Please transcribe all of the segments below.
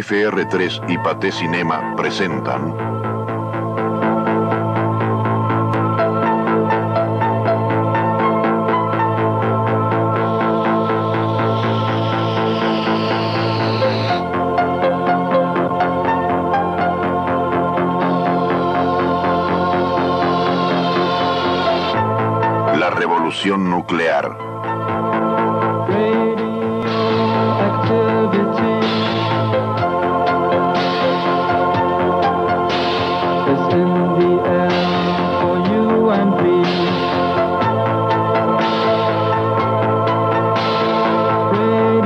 FR3 y Pathé Cinema presentan La revolución nuclear.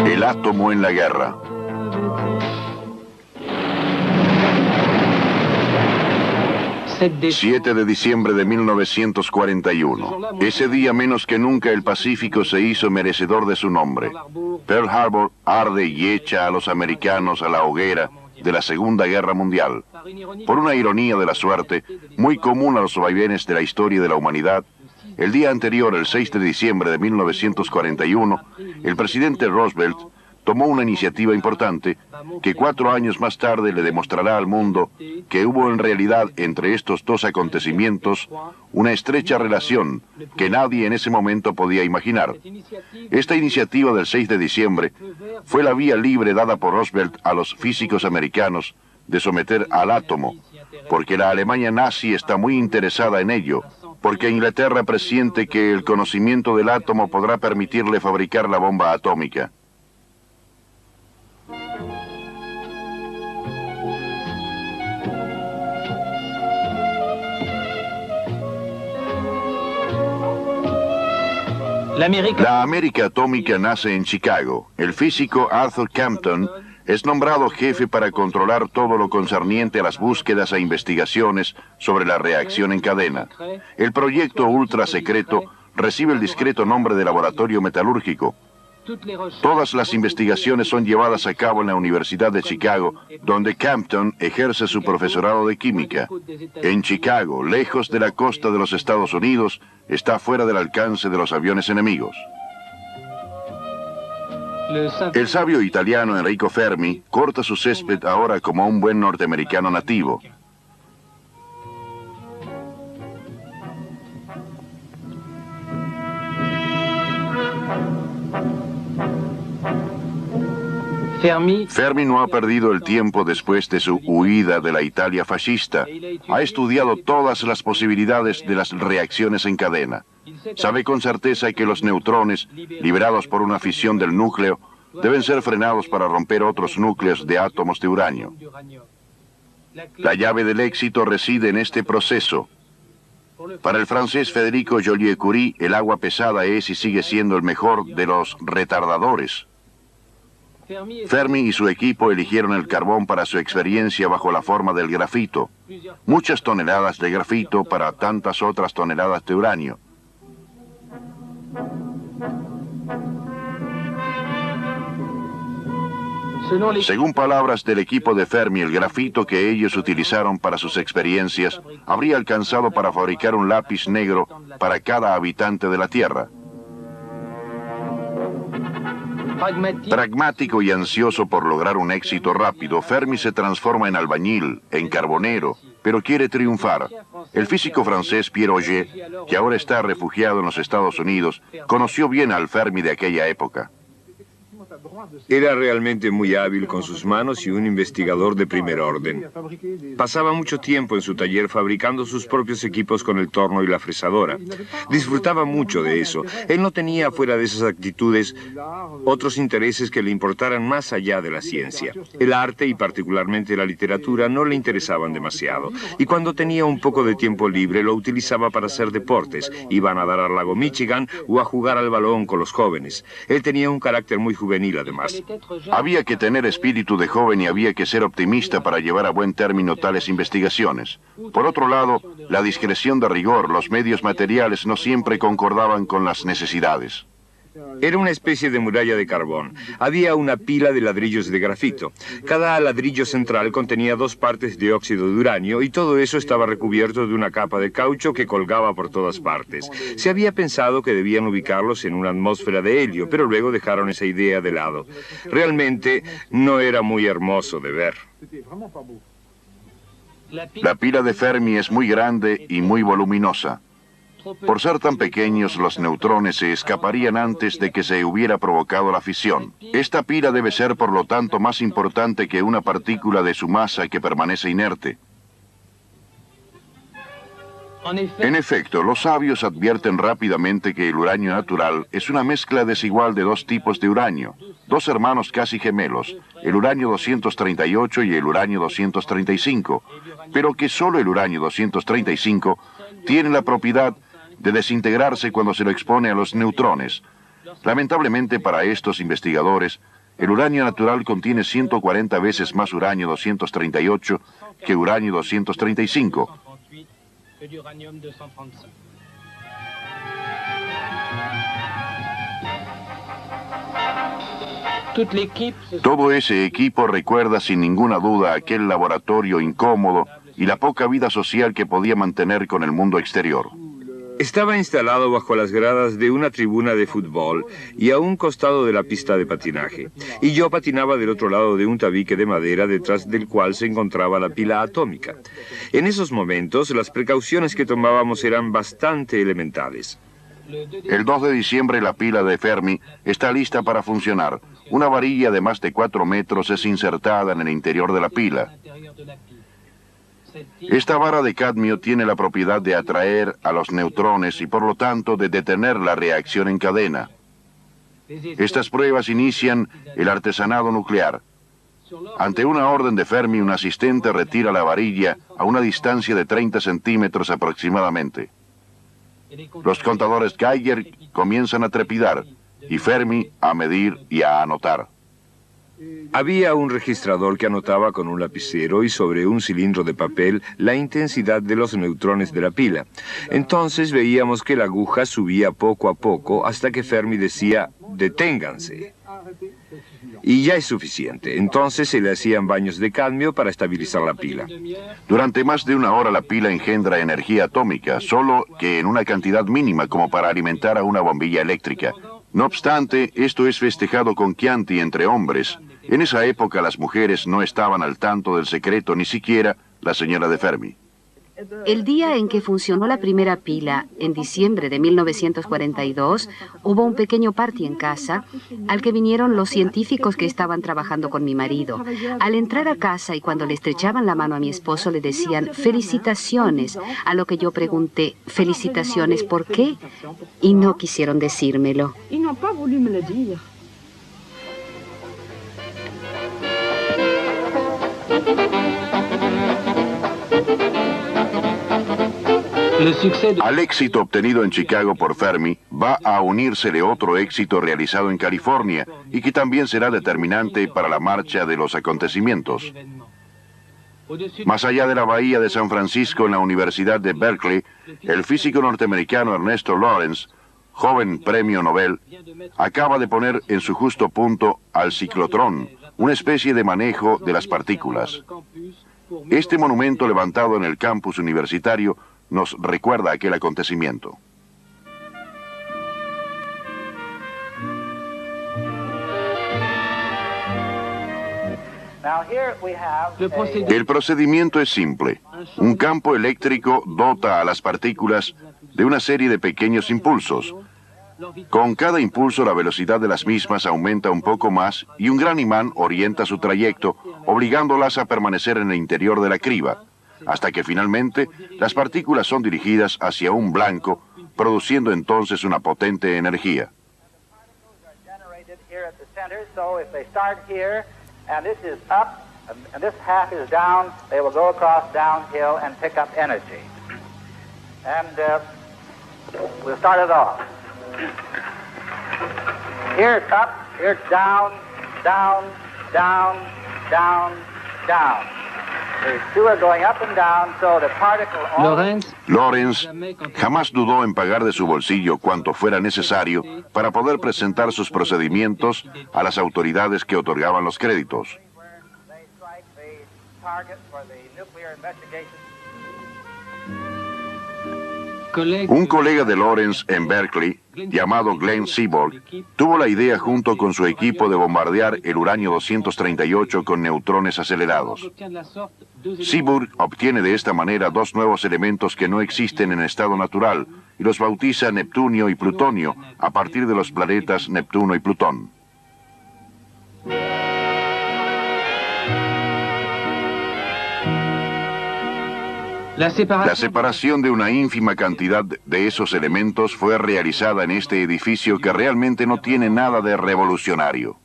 El átomo en la guerra. ...7 de diciembre de 1941. Ese día menos que nunca el Pacífico se hizo merecedor de su nombre. Pearl Harbor arde y echa a los americanos a la hoguera de la Segunda Guerra Mundial. Por una ironía de la suerte, muy común a los vaivenes de la historia de la humanidad, el día anterior, el 6 de diciembre de 1941, el presidente Roosevelt tomó una iniciativa importante que 4 años más tarde le demostrará al mundo que hubo en realidad entre estos dos acontecimientos una estrecha relación que nadie en ese momento podía imaginar. Esta iniciativa del 6 de diciembre fue la vía libre dada por Roosevelt a los físicos americanos de someter al átomo, porque la Alemania nazi está muy interesada en ello, porque Inglaterra presiente que el conocimiento del átomo podrá permitirle fabricar la bomba atómica. La América atómica nace en Chicago. El físico Arthur Compton es nombrado jefe para controlar todo lo concerniente a las búsquedas e investigaciones sobre la reacción en cadena. El proyecto ultra secreto recibe el discreto nombre de laboratorio metalúrgico. Todas las investigaciones son llevadas a cabo en la Universidad de Chicago, donde Compton ejerce su profesorado de química. En Chicago, lejos de la costa de los Estados Unidos, está fuera del alcance de los aviones enemigos. El sabio italiano Enrico Fermi corta su césped ahora como un buen norteamericano nativo. Fermi no ha perdido el tiempo después de su huida de la Italia fascista. Ha estudiado todas las posibilidades de las reacciones en cadena. Sabe con certeza que los neutrones, liberados por una fisión del núcleo, deben ser frenados para romper otros núcleos de átomos de uranio. La llave del éxito reside en este proceso. Para el francés Federico Joliot-Curie, el agua pesada es y sigue siendo el mejor de los retardadores. Fermi y su equipo eligieron el carbón para su experiencia bajo la forma del grafito. Muchas toneladas de grafito para tantas otras toneladas de uranio. Según palabras del equipo de Fermi, el grafito que ellos utilizaron para sus experiencias habría alcanzado para fabricar un lápiz negro para cada habitante de la Tierra. Pragmático y ansioso por lograr un éxito rápido, Fermi se transforma en albañil, en carbonero, pero quiere triunfar. El físico francés Pierre Auger, que ahora está refugiado en los Estados Unidos, conoció bien al Fermi de aquella época. Era realmente muy hábil con sus manos y un investigador de primer orden. Pasaba mucho tiempo en su taller fabricando sus propios equipos con el torno y la fresadora. Disfrutaba mucho de eso. Él no tenía, fuera de esas actitudes, otros intereses que le importaran más allá de la ciencia. El arte y particularmente la literatura no le interesaban demasiado. Y cuando tenía un poco de tiempo libre lo utilizaba para hacer deportes. Iba a nadar al lago Michigan o a jugar al balón con los jóvenes. Él tenía un carácter muy juvenil además. Había que tener espíritu de joven y había que ser optimista para llevar a buen término tales investigaciones. Por otro lado, la discreción de rigor, los medios materiales no siempre concordaban con las necesidades. Era una especie de muralla de carbón. Había una pila de ladrillos de grafito. Cada ladrillo central contenía 2 partes de óxido de uranio y todo eso estaba recubierto de una capa de caucho que colgaba por todas partes. Se había pensado que debían ubicarlos en una atmósfera de helio, pero luego dejaron esa idea de lado. Realmente no era muy hermoso de ver. La pila de Fermi es muy grande y muy voluminosa. Por ser tan pequeños, los neutrones se escaparían antes de que se hubiera provocado la fisión. Esta pila debe ser, por lo tanto, más importante que una partícula de su masa que permanece inerte. En efecto, los sabios advierten rápidamente que el uranio natural es una mezcla desigual de 2 tipos de uranio, 2 hermanos casi gemelos, el uranio 238 y el uranio 235, pero que solo el uranio 235 tiene la propiedad de desintegrarse cuando se lo expone a los neutrones. Lamentablemente para estos investigadores, el uranio natural contiene 140 veces más uranio 238 que uranio 235. Todo ese equipo recuerda sin ninguna duda aquel laboratorio incómodo y la poca vida social que podía mantener con el mundo exterior. Estaba instalado bajo las gradas de una tribuna de fútbol y a un costado de la pista de patinaje. Y yo patinaba del otro lado de un tabique de madera detrás del cual se encontraba la pila atómica. En esos momentos, las precauciones que tomábamos eran bastante elementales. El 2 de diciembre la pila de Fermi está lista para funcionar. Una varilla de más de 4 metros es insertada en el interior de la pila. Esta vara de cadmio tiene la propiedad de atraer a los neutrones y por lo tanto de detener la reacción en cadena. Estas pruebas inician el artesanado nuclear. Ante una orden de Fermi, un asistente retira la varilla a una distancia de 30 centímetros aproximadamente. Los contadores Geiger comienzan a trepidar y Fermi a medir y a anotar. Había un registrador que anotaba con un lapicero y sobre un cilindro de papel la intensidad de los neutrones de la pila. Entonces veíamos que la aguja subía poco a poco hasta que Fermi decía, deténganse. Y ya es suficiente. Entonces se le hacían baños de cadmio para estabilizar la pila. Durante más de 1 hora la pila engendra energía atómica, solo que en una cantidad mínima como para alimentar a una bombilla eléctrica. No obstante, esto es festejado con Chianti entre hombres. En esa época las mujeres no estaban al tanto del secreto, ni siquiera la señora de Fermi. El día en que funcionó la primera pila, en diciembre de 1942, hubo un pequeño party en casa al que vinieron los científicos que estaban trabajando con mi marido. Al entrar a casa y cuando le estrechaban la mano a mi esposo le decían felicitaciones, a lo que yo pregunté, ¿felicitaciones por qué? Y no quisieron decírmelo. Al éxito obtenido en Chicago por Fermi, va a unírsele otro éxito realizado en California y que también será determinante para la marcha de los acontecimientos. Más allá de la bahía de San Francisco, en la Universidad de Berkeley, el físico norteamericano Ernesto Lawrence, joven premio Nobel, acaba de poner en su justo punto al ciclotrón, una especie de manejo de las partículas. Este monumento levantado en el campus universitario nos recuerda aquel acontecimiento. El procedimiento es simple. Un campo eléctrico dota a las partículas de una serie de pequeños impulsos. Con cada impulso la velocidad de las mismas aumenta un poco más y un gran imán orienta su trayecto, obligándolas a permanecer en el interior de la criba, hasta que finalmente las partículas son dirigidas hacia un blanco, produciendo entonces una potente energía. Here it's up, here it's down, down, down, down, down. Lawrence jamás dudó en pagar de su bolsillo cuanto fuera necesario para poder presentar sus procedimientos a las autoridades que otorgaban los créditos. Un colega de Lawrence en Berkeley, llamado Glenn Seaborg, tuvo la idea junto con su equipo de bombardear el uranio 238 con neutrones acelerados. Seaborg obtiene de esta manera dos nuevos elementos que no existen en estado natural y los bautiza Neptunio y Plutonio a partir de los planetas Neptuno y Plutón. La separación de una ínfima cantidad de esos elementos fue realizada en este edificio que realmente no tiene nada de revolucionario.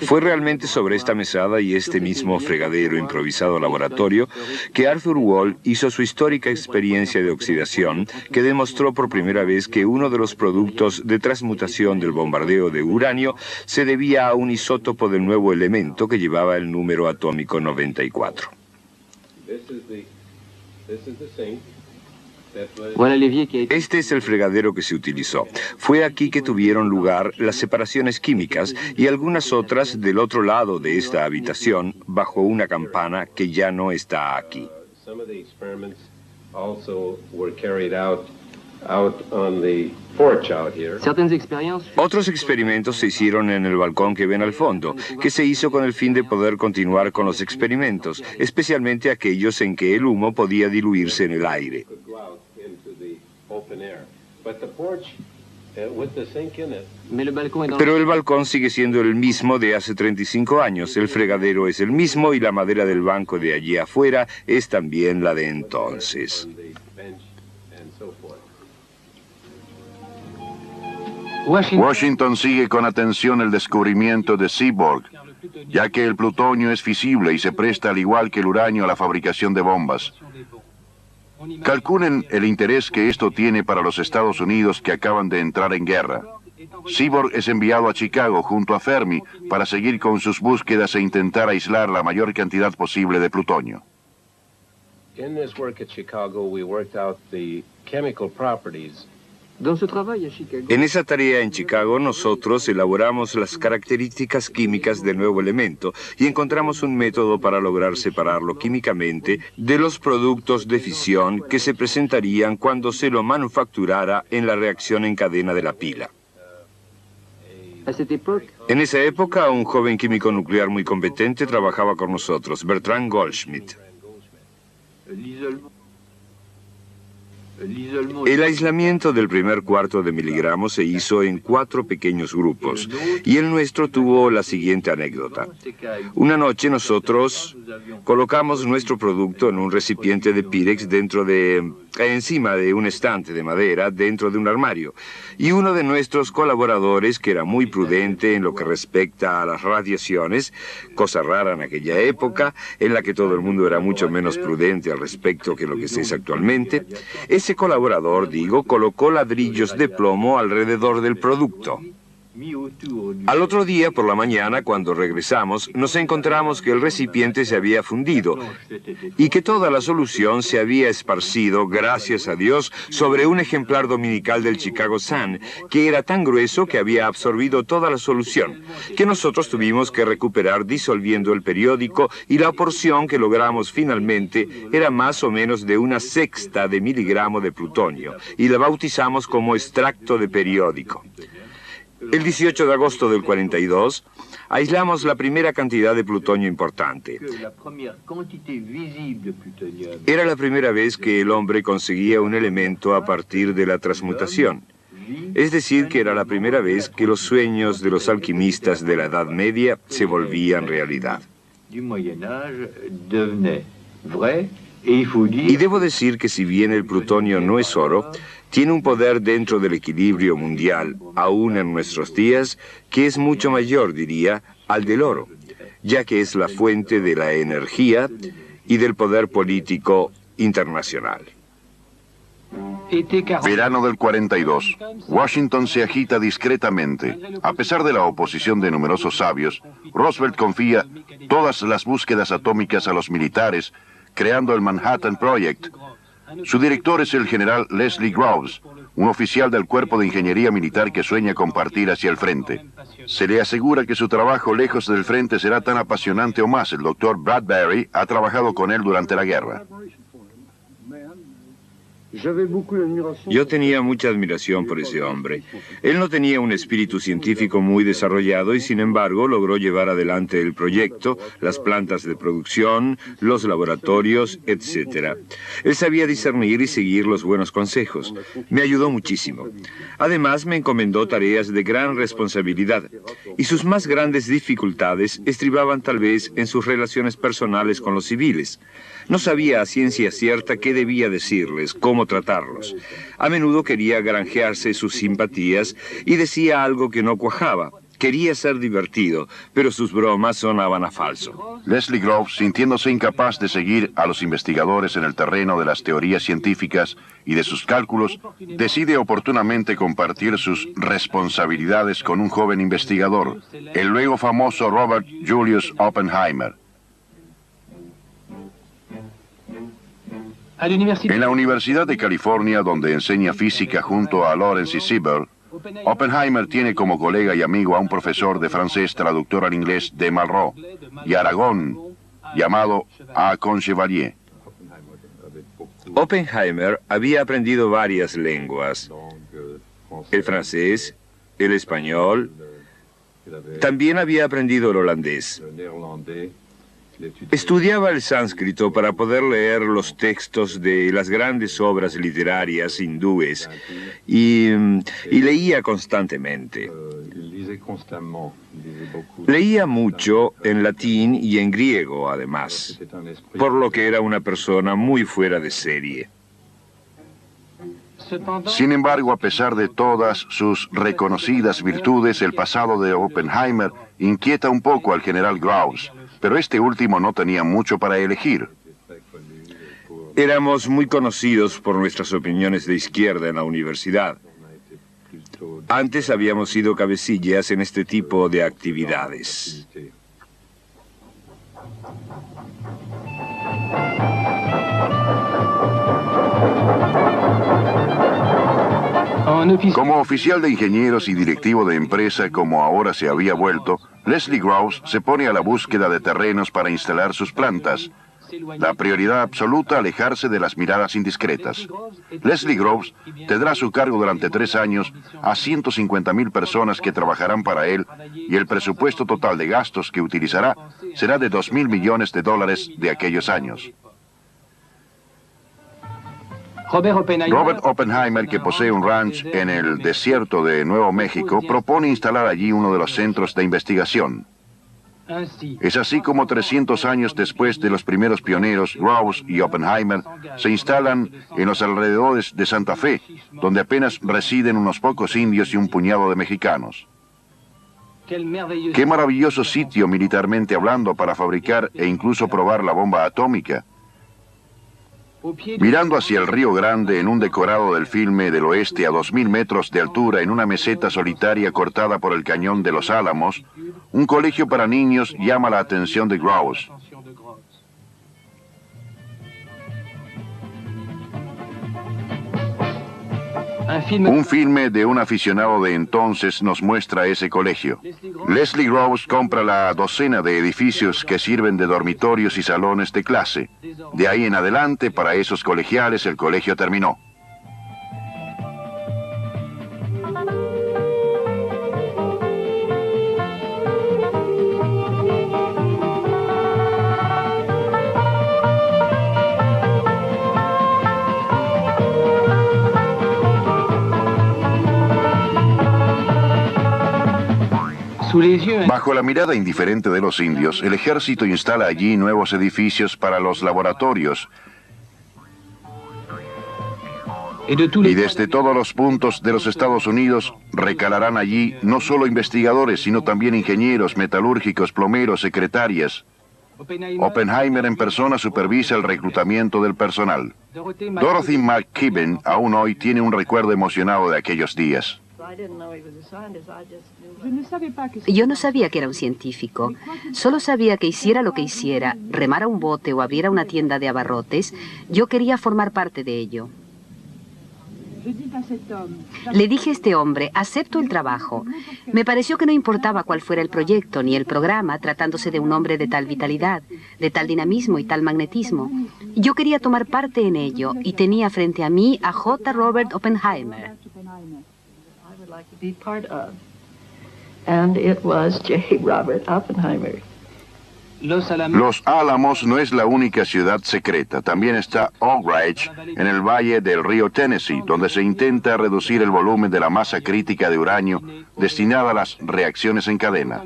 Fue realmente sobre esta mesada y este mismo fregadero improvisado laboratorio que Arthur Wall hizo su histórica experiencia de oxidación, que demostró por primera vez que uno de los productos de transmutación del bombardeo de uranio se debía a un isótopo del nuevo elemento que llevaba el número atómico 94. Este es el fregadero que se utilizó. Fue aquí que tuvieron lugar las separaciones químicas y algunas otras del otro lado de esta habitación, bajo una campana que ya no está aquí. Otros experimentos se hicieron en el balcón que ven al fondo, que se hizo con el fin de poder continuar con los experimentos, especialmente aquellos en que el humo podía diluirse en el aire. Pero el balcón sigue siendo el mismo de hace 35 años, el fregadero es el mismo y la madera del banco de allí afuera es también la de entonces. Washington sigue con atención el descubrimiento de Seaborg, ya que el plutonio es fisible y se presta al igual que el uranio a la fabricación de bombas. Calculen el interés que esto tiene para los Estados Unidos que acaban de entrar en guerra. Seaborg es enviado a Chicago junto a Fermi para seguir con sus búsquedas e intentar aislar la mayor cantidad posible de plutonio. En esa tarea en Chicago nosotros elaboramos las características químicas del nuevo elemento y encontramos un método para lograr separarlo químicamente de los productos de fisión que se presentarían cuando se lo manufacturara en la reacción en cadena de la pila. En esa época, un joven químico nuclear muy competente trabajaba con nosotros, Bertrand Goldschmidt. El aislamiento del primer cuarto de miligramo se hizo en 4 pequeños grupos y el nuestro tuvo la siguiente anécdota. Una noche nosotros colocamos nuestro producto en un recipiente de Pyrex encima de un estante de madera dentro de un armario y uno de nuestros colaboradores, que era muy prudente en lo que respecta a las radiaciones, cosa rara en aquella época en la que todo el mundo era mucho menos prudente al respecto que lo que se es actualmente, ese colaborador, colocó ladrillos de plomo alrededor del producto. Al otro día, por la mañana, cuando regresamos, nos encontramos que el recipiente se había fundido y que toda la solución se había esparcido, gracias a Dios, sobre un ejemplar dominical del Chicago Sun, que era tan grueso que había absorbido toda la solución, que nosotros tuvimos que recuperar disolviendo el periódico y la porción que logramos finalmente era más o menos de 1/6 de miligramo de plutonio y la bautizamos como extracto de periódico. El 18 de agosto del 42, aislamos la primera cantidad de plutonio importante. Era la primera vez que el hombre conseguía un elemento a partir de la transmutación. Es decir, que era la primera vez que los sueños de los alquimistas de la Edad Media se volvían realidad. Y debo decir que si bien el plutonio no es oro, tiene un poder dentro del equilibrio mundial, aún en nuestros días, que es mucho mayor, diría, al del oro, ya que es la fuente de la energía y del poder político internacional. Verano del 42. Washington se agita discretamente. A pesar de la oposición de numerosos sabios, Roosevelt confía todas las búsquedas atómicas a los militares, creando el Manhattan Project. Su director es el general Leslie Groves, un oficial del Cuerpo de Ingeniería Militar que sueña con partir hacia el frente. Se le asegura que su trabajo lejos del frente será tan apasionante o más. El doctor Bradbury ha trabajado con él durante la guerra. Yo tenía mucha admiración por ese hombre. Él no tenía un espíritu científico muy desarrollado y sin embargo logró llevar adelante el proyecto, las plantas de producción, los laboratorios, etc. Él sabía discernir y seguir los buenos consejos. Me ayudó muchísimo. Además me encomendó tareas de gran responsabilidad y sus más grandes dificultades estribaban tal vez en sus relaciones personales con los civiles. No sabía a ciencia cierta qué debía decirles, cómo tratarlos. A menudo quería granjearse sus simpatías y decía algo que no cuajaba. Quería ser divertido, pero sus bromas sonaban a falso. Leslie Groves, sintiéndose incapaz de seguir a los investigadores en el terreno de las teorías científicas y de sus cálculos, decide oportunamente compartir sus responsabilidades con un joven investigador, el luego famoso Robert Julius Oppenheimer. En la Universidad de California, donde enseña física junto a Lawrence y Siebel, Oppenheimer tiene como colega y amigo a un profesor de francés traductor al inglés de Malraux y Aragón, llamado A. Conchevalier. Oppenheimer había aprendido varias lenguas, el francés, el español, también había aprendido el holandés. Estudiaba el sánscrito para poder leer los textos de las grandes obras literarias hindúes y leía constantemente. Leía mucho en latín y en griego, además, por lo que era una persona muy fuera de serie. Sin embargo, a pesar de todas sus reconocidas virtudes, el pasado de Oppenheimer inquieta un poco al general Groves, pero este último no tenía mucho para elegir. Éramos muy conocidos por nuestras opiniones de izquierda en la universidad. Antes habíamos sido cabecillas en este tipo de actividades. Como oficial de ingenieros y directivo de empresa, como ahora se había vuelto, Leslie Groves se pone a la búsqueda de terrenos para instalar sus plantas. La prioridad absoluta, alejarse de las miradas indiscretas. Leslie Groves tendrá a su cargo durante 3 años a 150,000 personas que trabajarán para él y el presupuesto total de gastos que utilizará será de $2,000 millones de aquellos años. Robert Oppenheimer, que posee un ranch en el desierto de Nuevo México, propone instalar allí uno de los centros de investigación. Es así como 300 años después de los primeros pioneros, Groves y Oppenheimer se instalan en los alrededores de Santa Fe, donde apenas residen unos pocos indios y un puñado de mexicanos. Qué maravilloso sitio militarmente hablando para fabricar e incluso probar la bomba atómica. Mirando hacia el Río Grande en un decorado del filme del oeste a 2,000 metros de altura en una meseta solitaria cortada por el cañón de los Álamos, un colegio para niños llama la atención de Groves. Un filme de un aficionado de entonces nos muestra ese colegio. Leslie Groves compra la docena de edificios que sirven de dormitorios y salones de clase. De ahí en adelante, para esos colegiales, el colegio terminó. Bajo la mirada indiferente de los indios, el ejército instala allí nuevos edificios para los laboratorios. Y desde todos los puntos de los Estados Unidos recalarán allí no solo investigadores, sino también ingenieros, metalúrgicos, plomeros, secretarias. Oppenheimer en persona supervisa el reclutamiento del personal. Dorothy McKibben aún hoy tiene un recuerdo emocionado de aquellos días. Yo no sabía que era un científico. Solo sabía que hiciera lo que hiciera, remara un bote o abriera una tienda de abarrotes, yo quería formar parte de ello. Le dije a este hombre, acepto el trabajo. Me pareció que no importaba cuál fuera el proyecto ni el programa, tratándose de un hombre de tal vitalidad, de tal dinamismo y tal magnetismo. Yo quería tomar parte en ello y tenía frente a mí a J. Robert Oppenheimer. And it was J. Robert Oppenheimer. Los Álamos no es la única ciudad secreta. También está Oak Ridge, en el valle del río Tennessee, donde se intenta reducir el volumen de la masa crítica de uranio destinada a las reacciones en cadena.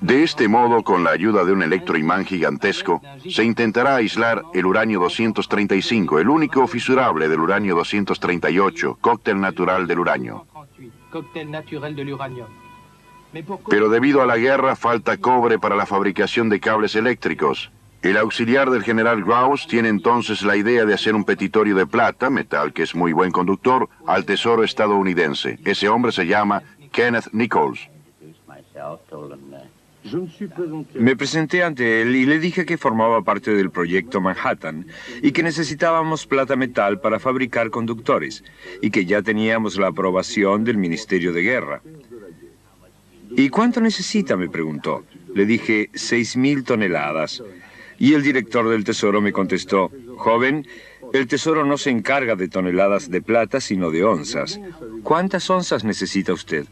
De este modo, con la ayuda de un electroimán gigantesco, se intentará aislar el uranio 235, el único fisurable del uranio 238, cóctel natural del uranio. Pero debido a la guerra falta cobre para la fabricación de cables eléctricos. El auxiliar del general Grouse tiene entonces la idea de hacer un petitorio de plata, metal que es muy buen conductor, al tesoro estadounidense. Ese hombre se llama Kenneth Nichols. Me presenté ante él y le dije que formaba parte del proyecto Manhattan y que necesitábamos plata metal para fabricar conductores y que ya teníamos la aprobación del Ministerio de Guerra. ¿Y cuánto necesita?, me preguntó. Le dije, 6.000 toneladas. Y el director del Tesoro me contestó, joven, el Tesoro no se encarga de toneladas de plata, sino de onzas. ¿Cuántas onzas necesita usted?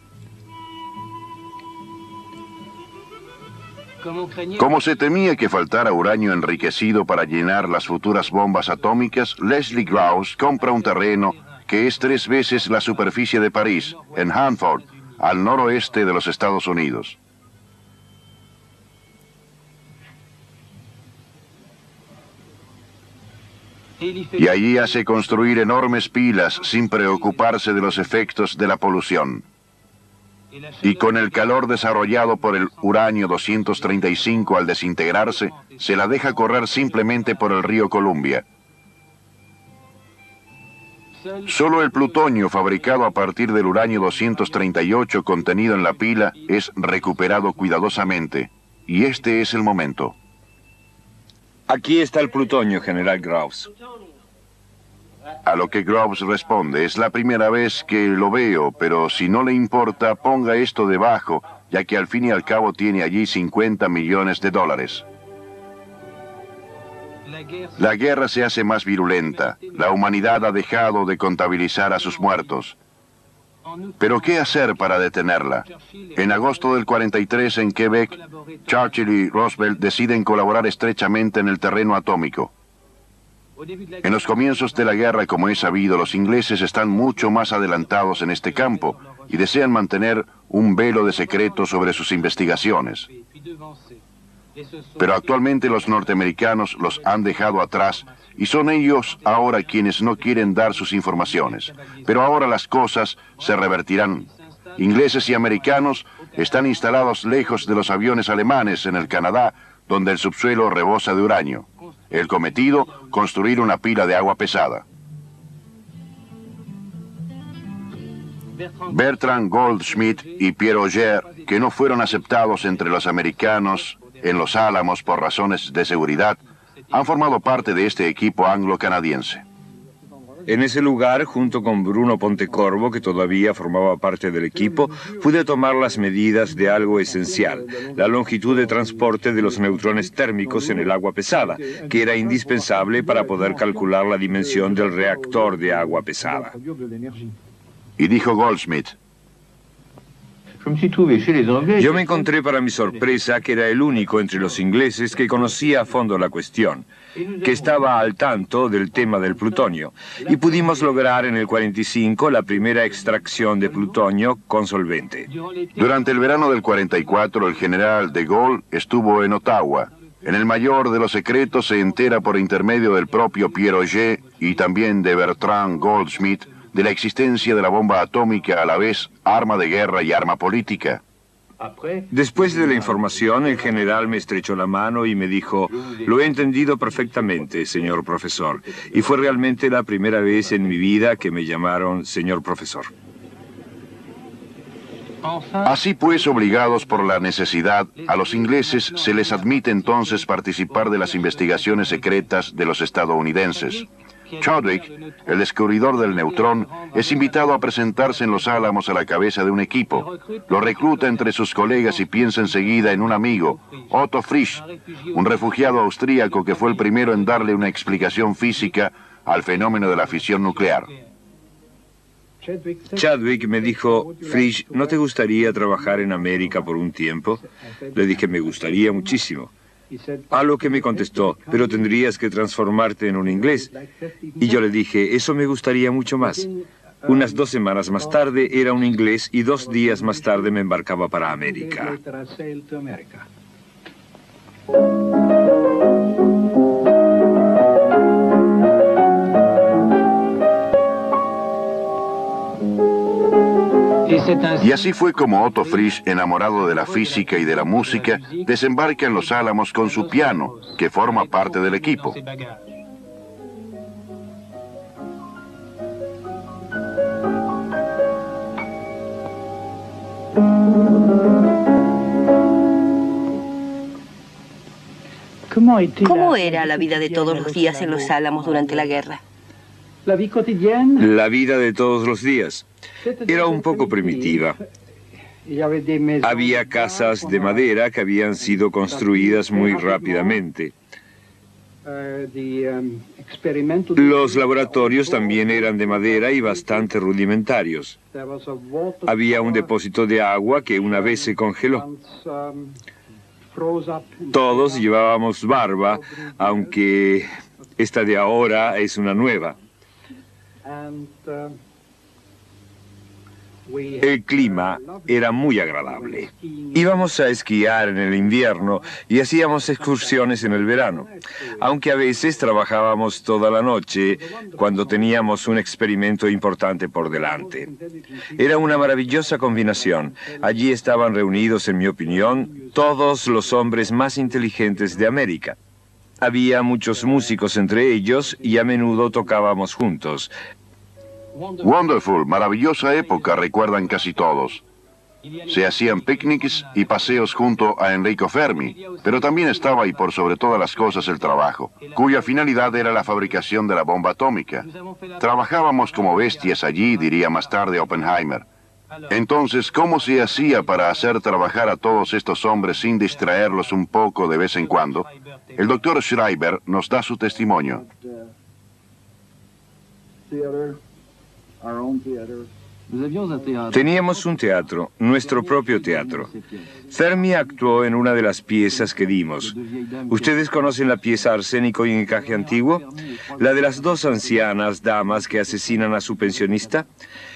Como se temía que faltara uranio enriquecido para llenar las futuras bombas atómicas, Leslie Grouse compra un terreno que es 3 veces la superficie de París, en Hanford, al noroeste de los Estados Unidos. Y allí hace construir enormes pilas sin preocuparse de los efectos de la polución. Y con el calor desarrollado por el uranio 235 al desintegrarse, se la deja correr simplemente por el río Columbia. Solo el plutonio fabricado a partir del uranio 238 contenido en la pila es recuperado cuidadosamente. Y este es el momento. Aquí está el plutonio, general Grouse. A lo que Groves responde, es la primera vez que lo veo, pero si no le importa, ponga esto debajo, ya que al fin y al cabo tiene allí 50 millones de dólares. La guerra se hace más virulenta. La humanidad ha dejado de contabilizar a sus muertos. ¿Pero qué hacer para detenerla? En agosto del 43 en Quebec, Churchill y Roosevelt deciden colaborar estrechamente en el terreno atómico. En los comienzos de la guerra, como es sabido, los ingleses están mucho más adelantados en este campo y desean mantener un velo de secreto sobre sus investigaciones. Pero actualmente los norteamericanos los han dejado atrás y son ellos ahora quienes no quieren dar sus informaciones. Pero ahora las cosas se revertirán. Ingleses y americanos están instalados lejos de los aviones alemanes en el Canadá, donde el subsuelo rebosa de uranio. El cometido, construir una pila de agua pesada. Bertrand Goldschmidt y Pierre Auger, que no fueron aceptados entre los americanos en los Álamos por razones de seguridad, han formado parte de este equipo anglo-canadiense. En ese lugar, junto con Bruno Pontecorvo, que todavía formaba parte del equipo, pude tomar las medidas de algo esencial, la longitud de transporte de los neutrones térmicos en el agua pesada, que era indispensable para poder calcular la dimensión del reactor de agua pesada. Y dijo Goldschmidt, yo me encontré para mi sorpresa que era el único entre los ingleses que conocía a fondo la cuestión, que estaba al tanto del tema del plutonio, y pudimos lograr en el 45 la primera extracción de plutonio con solvente. Durante el verano del 44, el general de Gaulle estuvo en Ottawa. En el mayor de los secretos se entera por intermedio del propio Pierre Auger y también de Bertrand Goldschmidt de la existencia de la bomba atómica a la vez arma de guerra y arma política. Después de la información, el general me estrechó la mano y me dijo: lo he entendido perfectamente, señor profesor. Y fue realmente la primera vez en mi vida que me llamaron señor profesor. Así pues, obligados por la necesidad, a los ingleses se les admite entonces participar de las investigaciones secretas de los estadounidenses. Chadwick, el descubridor del neutrón, es invitado a presentarse en Los Álamos a la cabeza de un equipo. Lo recluta entre sus colegas y piensa enseguida en un amigo, Otto Frisch, un refugiado austríaco que fue el primero en darle una explicación física al fenómeno de la fisión nuclear. Chadwick me dijo: Frisch, ¿no te gustaría trabajar en América por un tiempo? Le dije: me gustaría muchísimo. A lo que me contestó: pero tendrías que transformarte en un inglés. Y yo le dije: eso me gustaría mucho más. Unas 2 semanas más tarde era un inglés y 2 días más tarde me embarcaba para América. Y así fue como Otto Frisch, enamorado de la física y de la música, desembarca en Los Álamos con su piano, que forma parte del equipo. ¿Cómo era la vida de todos los días en Los Álamos durante la guerra? La vida de todos los días era un poco primitiva. Había casas de madera que habían sido construidas muy rápidamente. Los laboratorios también eran de madera y bastante rudimentarios. Había un depósito de agua que una vez se congeló. Todos llevábamos barba, aunque esta de ahora es una nueva. El clima era muy agradable. Íbamos a esquiar en el invierno y hacíamos excursiones en el verano, aunque a veces trabajábamos toda la noche cuando teníamos un experimento importante por delante. Era una maravillosa combinación. Allí estaban reunidos, en mi opinión, todos los hombres más inteligentes de América. Había muchos músicos entre ellos y a menudo tocábamos juntos. Wonderful, maravillosa época, recuerdan casi todos. Se hacían picnics y paseos junto a Enrico Fermi, pero también estaba, y por sobre todas las cosas, el trabajo, cuya finalidad era la fabricación de la bomba atómica. Trabajábamos como bestias allí, diría más tarde Oppenheimer. Entonces, ¿cómo se hacía para hacer trabajar a todos estos hombres sin distraerlos un poco de vez en cuando? El doctor Schreiber nos da su testimonio. Teníamos un teatro, nuestro propio teatro. Fermi actuó en una de las piezas que dimos. ¿Ustedes conocen la pieza Arsénico y Encaje Antiguo? La de las 2 ancianas damas que asesinan a su pensionista.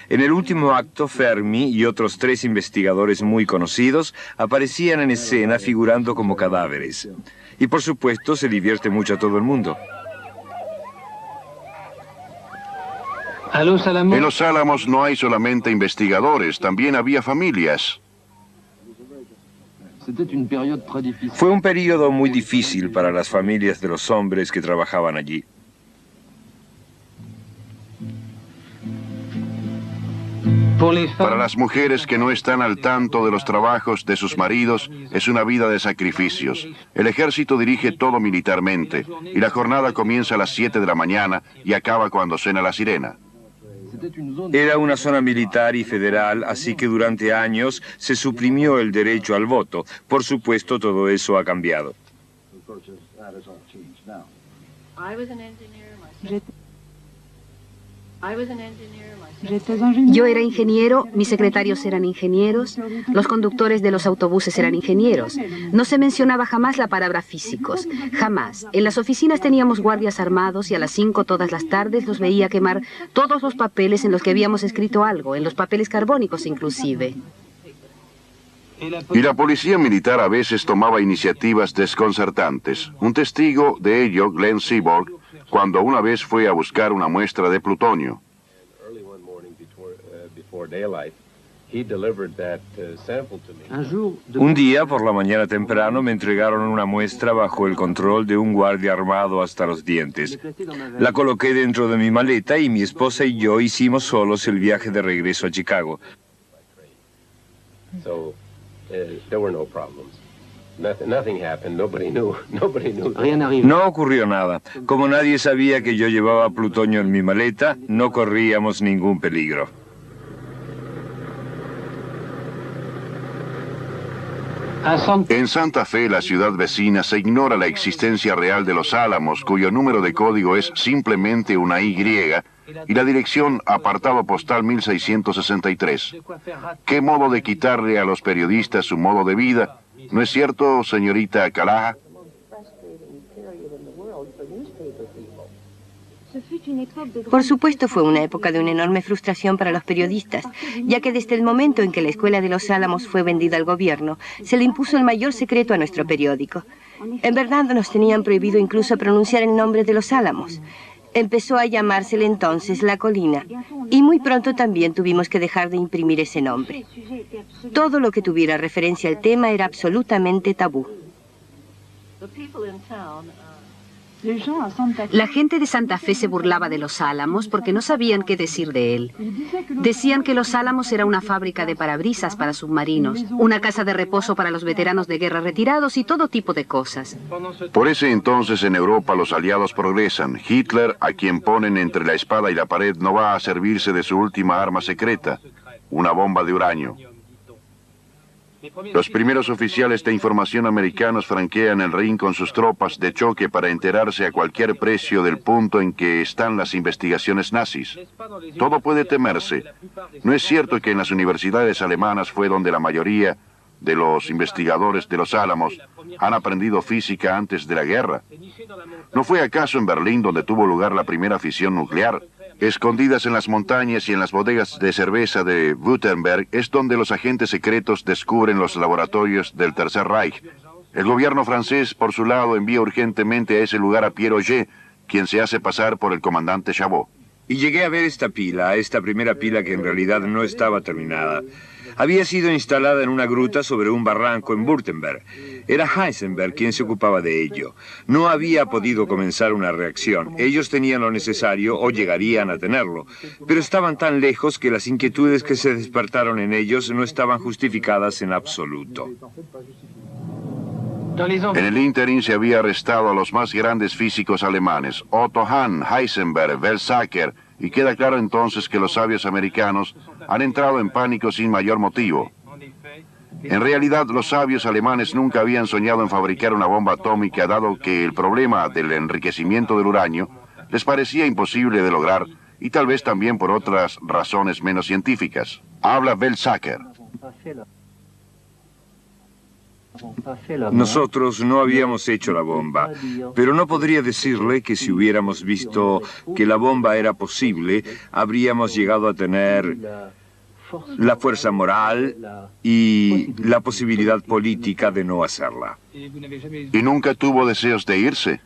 En el último acto, Fermi y otros 3 investigadores muy conocidos aparecían en escena figurando como cadáveres. Y por supuesto se divierte mucho a todo el mundo. En Los Álamos no hay solamente investigadores, también había familias. Fue un periodo muy difícil para las familias de los hombres que trabajaban allí. Para las mujeres que no están al tanto de los trabajos de sus maridos, es una vida de sacrificios. El ejército dirige todo militarmente, y la jornada comienza a las 7 de la mañana y acaba cuando suena la sirena. Era una zona militar y federal, así que durante años se suprimió el derecho al voto. Por supuesto, todo eso ha cambiado. Yo era ingeniero, mis secretarios eran ingenieros, los conductores de los autobuses eran ingenieros. No se mencionaba jamás la palabra físicos, jamás. En las oficinas teníamos guardias armados y a las 5 todas las tardes los veía quemar todos los papeles en los que habíamos escrito algo, en los papeles carbónicos inclusive. Y la policía militar a veces tomaba iniciativas desconcertantes. Un testigo de ello, Glenn Seaborg, cuando una vez fue a buscar una muestra de plutonio. Un día, por la mañana temprano, me entregaron una muestra bajo el control de un guardia armado hasta los dientes. La coloqué dentro de mi maleta y mi esposa y yo hicimos solos el viaje de regreso a Chicago. No ocurrió nada. Como nadie sabía que yo llevaba plutonio en mi maleta, no corríamos ningún peligro. En Santa Fe, la ciudad vecina, se ignora la existencia real de Los Álamos, cuyo número de código es simplemente una Y, y la dirección apartado postal 1663. ¿Qué modo de quitarle a los periodistas su modo de vida? ¿No es cierto, señorita Calaha? Por supuesto, fue una época de una enorme frustración para los periodistas, ya que desde el momento en que la Escuela de Los Álamos fue vendida al gobierno, se le impuso el mayor secreto a nuestro periódico. En verdad, nos tenían prohibido incluso pronunciar el nombre de Los Álamos. Empezó a llamársele entonces La Colina, y muy pronto también tuvimos que dejar de imprimir ese nombre. Todo lo que tuviera referencia al tema era absolutamente tabú. La gente de Santa Fe se burlaba de Los Álamos porque no sabían qué decir de él. Decían que Los Álamos era una fábrica de parabrisas para submarinos, una casa de reposo para los veteranos de guerra retirados y todo tipo de cosas. Por ese entonces en Europa los aliados progresan. Hitler, a quien ponen entre la espada y la pared, no va a servirse de su última arma secreta, una bomba de uranio. Los primeros oficiales de información americanos franquean el Rin con sus tropas de choque para enterarse a cualquier precio del punto en que están las investigaciones nazis. Todo puede temerse. ¿No es cierto que en las universidades alemanas fue donde la mayoría de los investigadores de Los Álamos han aprendido física antes de la guerra? ¿No fue acaso en Berlín donde tuvo lugar la primera fisión nuclear? Escondidas en las montañas y en las bodegas de cerveza de Württemberg es donde los agentes secretos descubren los laboratorios del Tercer Reich. El gobierno francés, por su lado, envía urgentemente a ese lugar a Pierre Auger, quien se hace pasar por el comandante Chabot. Y llegué a ver esta primera pila que en realidad no estaba terminada. Había sido instalada en una gruta sobre un barranco en Württemberg. Era Heisenberg quien se ocupaba de ello. No había podido comenzar una reacción. Ellos tenían lo necesario o llegarían a tenerlo, pero estaban tan lejos que las inquietudes que se despertaron en ellos no estaban justificadas en absoluto. En el ínterin se había arrestado a los más grandes físicos alemanes, Otto Hahn, Heisenberg, Weizsäcker, y queda claro entonces que los sabios americanos han entrado en pánico sin mayor motivo. En realidad, los sabios alemanes nunca habían soñado en fabricar una bomba atómica, dado que el problema del enriquecimiento del uranio les parecía imposible de lograr, y tal vez también por otras razones menos científicas. Habla Weizsäcker. Nosotros no habíamos hecho la bomba, pero no podría decirle que si hubiéramos visto que la bomba era posible, habríamos llegado a tener la fuerza moral y la posibilidad política de no hacerla. ¿Y nunca tuvo deseos de irse?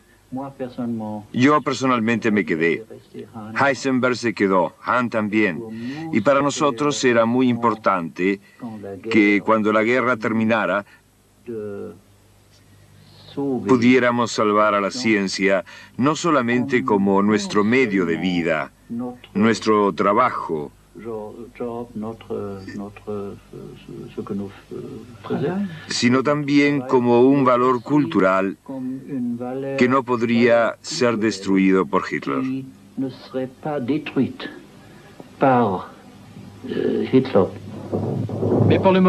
Yo personalmente me quedé. Heisenberg se quedó, Hahn también. Y para nosotros era muy importante que cuando la guerra terminara, pudiéramos salvar a la ciencia no solamente como nuestro medio de vida, nuestro trabajo, sino también como un valor cultural que no podría ser destruido por Hitler.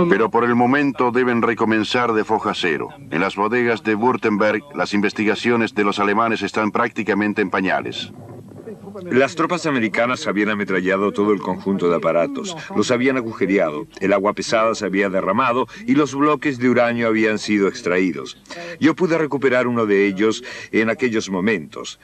Pero por el momento deben recomenzar de foja cero. En las bodegas de Württemberg, las investigaciones de los alemanes están prácticamente en pañales. Las tropas americanas habían ametrallado todo el conjunto de aparatos, los habían agujereado, el agua pesada se había derramado y los bloques de uranio habían sido extraídos. Yo pude recuperar uno de ellos en aquellos momentos.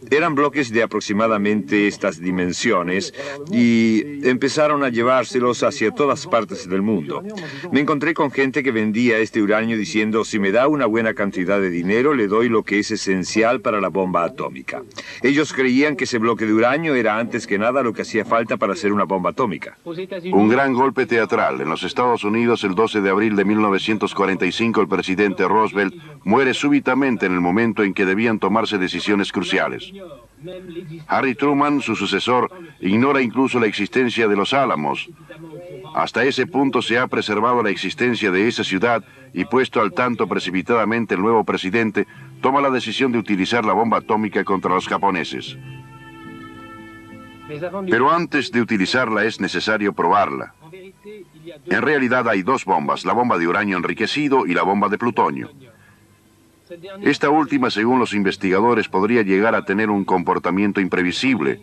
Eran bloques de aproximadamente estas dimensiones y empezaron a llevárselos hacia todas partes del mundo. Me encontré con gente que vendía este uranio diciendo: si me da una buena cantidad de dinero, le doy lo que es esencial para la bomba atómica. Ellos creían que se bloque de uranio era antes que nada lo que hacía falta para hacer una bomba atómica. Un gran golpe teatral. En los Estados Unidos, el 12 de abril de 1945, el presidente Roosevelt muere súbitamente en el momento en que debían tomarse decisiones cruciales. Harry Truman, su sucesor, ignora incluso la existencia de los Álamos. Hasta ese punto se ha preservado la existencia de esa ciudad y, puesto al tanto precipitadamente, el nuevo presidente toma la decisión de utilizar la bomba atómica contra los japoneses. Pero antes de utilizarla es necesario probarla. En realidad hay dos bombas, la bomba de uranio enriquecido y la bomba de plutonio. Esta última, según los investigadores, podría llegar a tener un comportamiento imprevisible.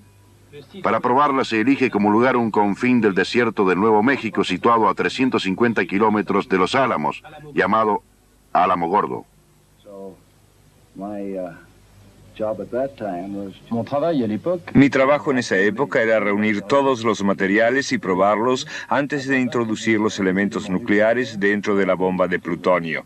Para probarla se elige como lugar un confín del desierto de Nuevo México situado a 350 kilómetros de Los Álamos, llamado Álamo Gordo. Mi trabajo en esa época era reunir todos los materiales y probarlos antes de introducir los elementos nucleares dentro de la bomba de plutonio.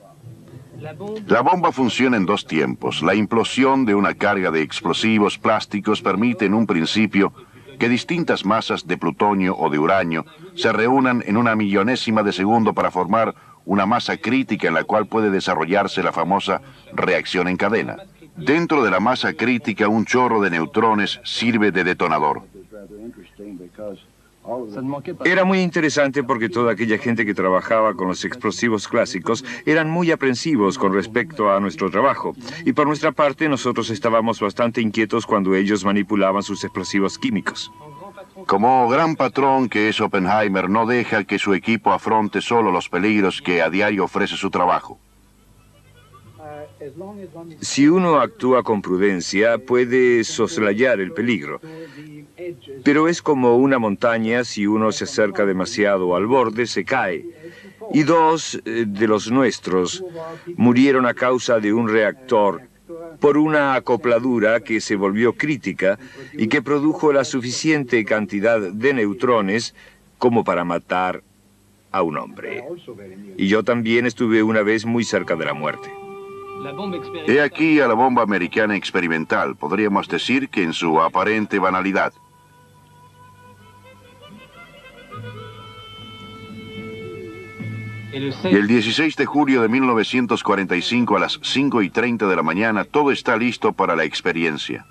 La bomba funciona en dos tiempos. La implosión de una carga de explosivos plásticos permite en un principio que distintas masas de plutonio o de uranio se reúnan en una millonésima de segundo para formar una masa crítica en la cual puede desarrollarse la famosa reacción en cadena. Dentro de la masa crítica, un chorro de neutrones sirve de detonador. Era muy interesante porque toda aquella gente que trabajaba con los explosivos clásicos eran muy aprensivos con respecto a nuestro trabajo. Y por nuestra parte, nosotros estábamos bastante inquietos cuando ellos manipulaban sus explosivos químicos. Como gran patrón que es Oppenheimer, no deja que su equipo afronte solo los peligros que a diario ofrece su trabajo. Si uno actúa con prudencia, puede soslayar el peligro. Pero es como una montaña, si uno se acerca demasiado al borde, se cae. Y dos de los nuestros murieron a causa de un reactor por una acopladura que se volvió crítica y que produjo la suficiente cantidad de neutrones como para matar a un hombre. Y yo también estuve una vez muy cerca de la muerte. He aquí a la bomba americana experimental, podríamos decir que en su aparente banalidad. El 16 de julio de 1945 a las 5:30 de la mañana, todo está listo para la experiencia.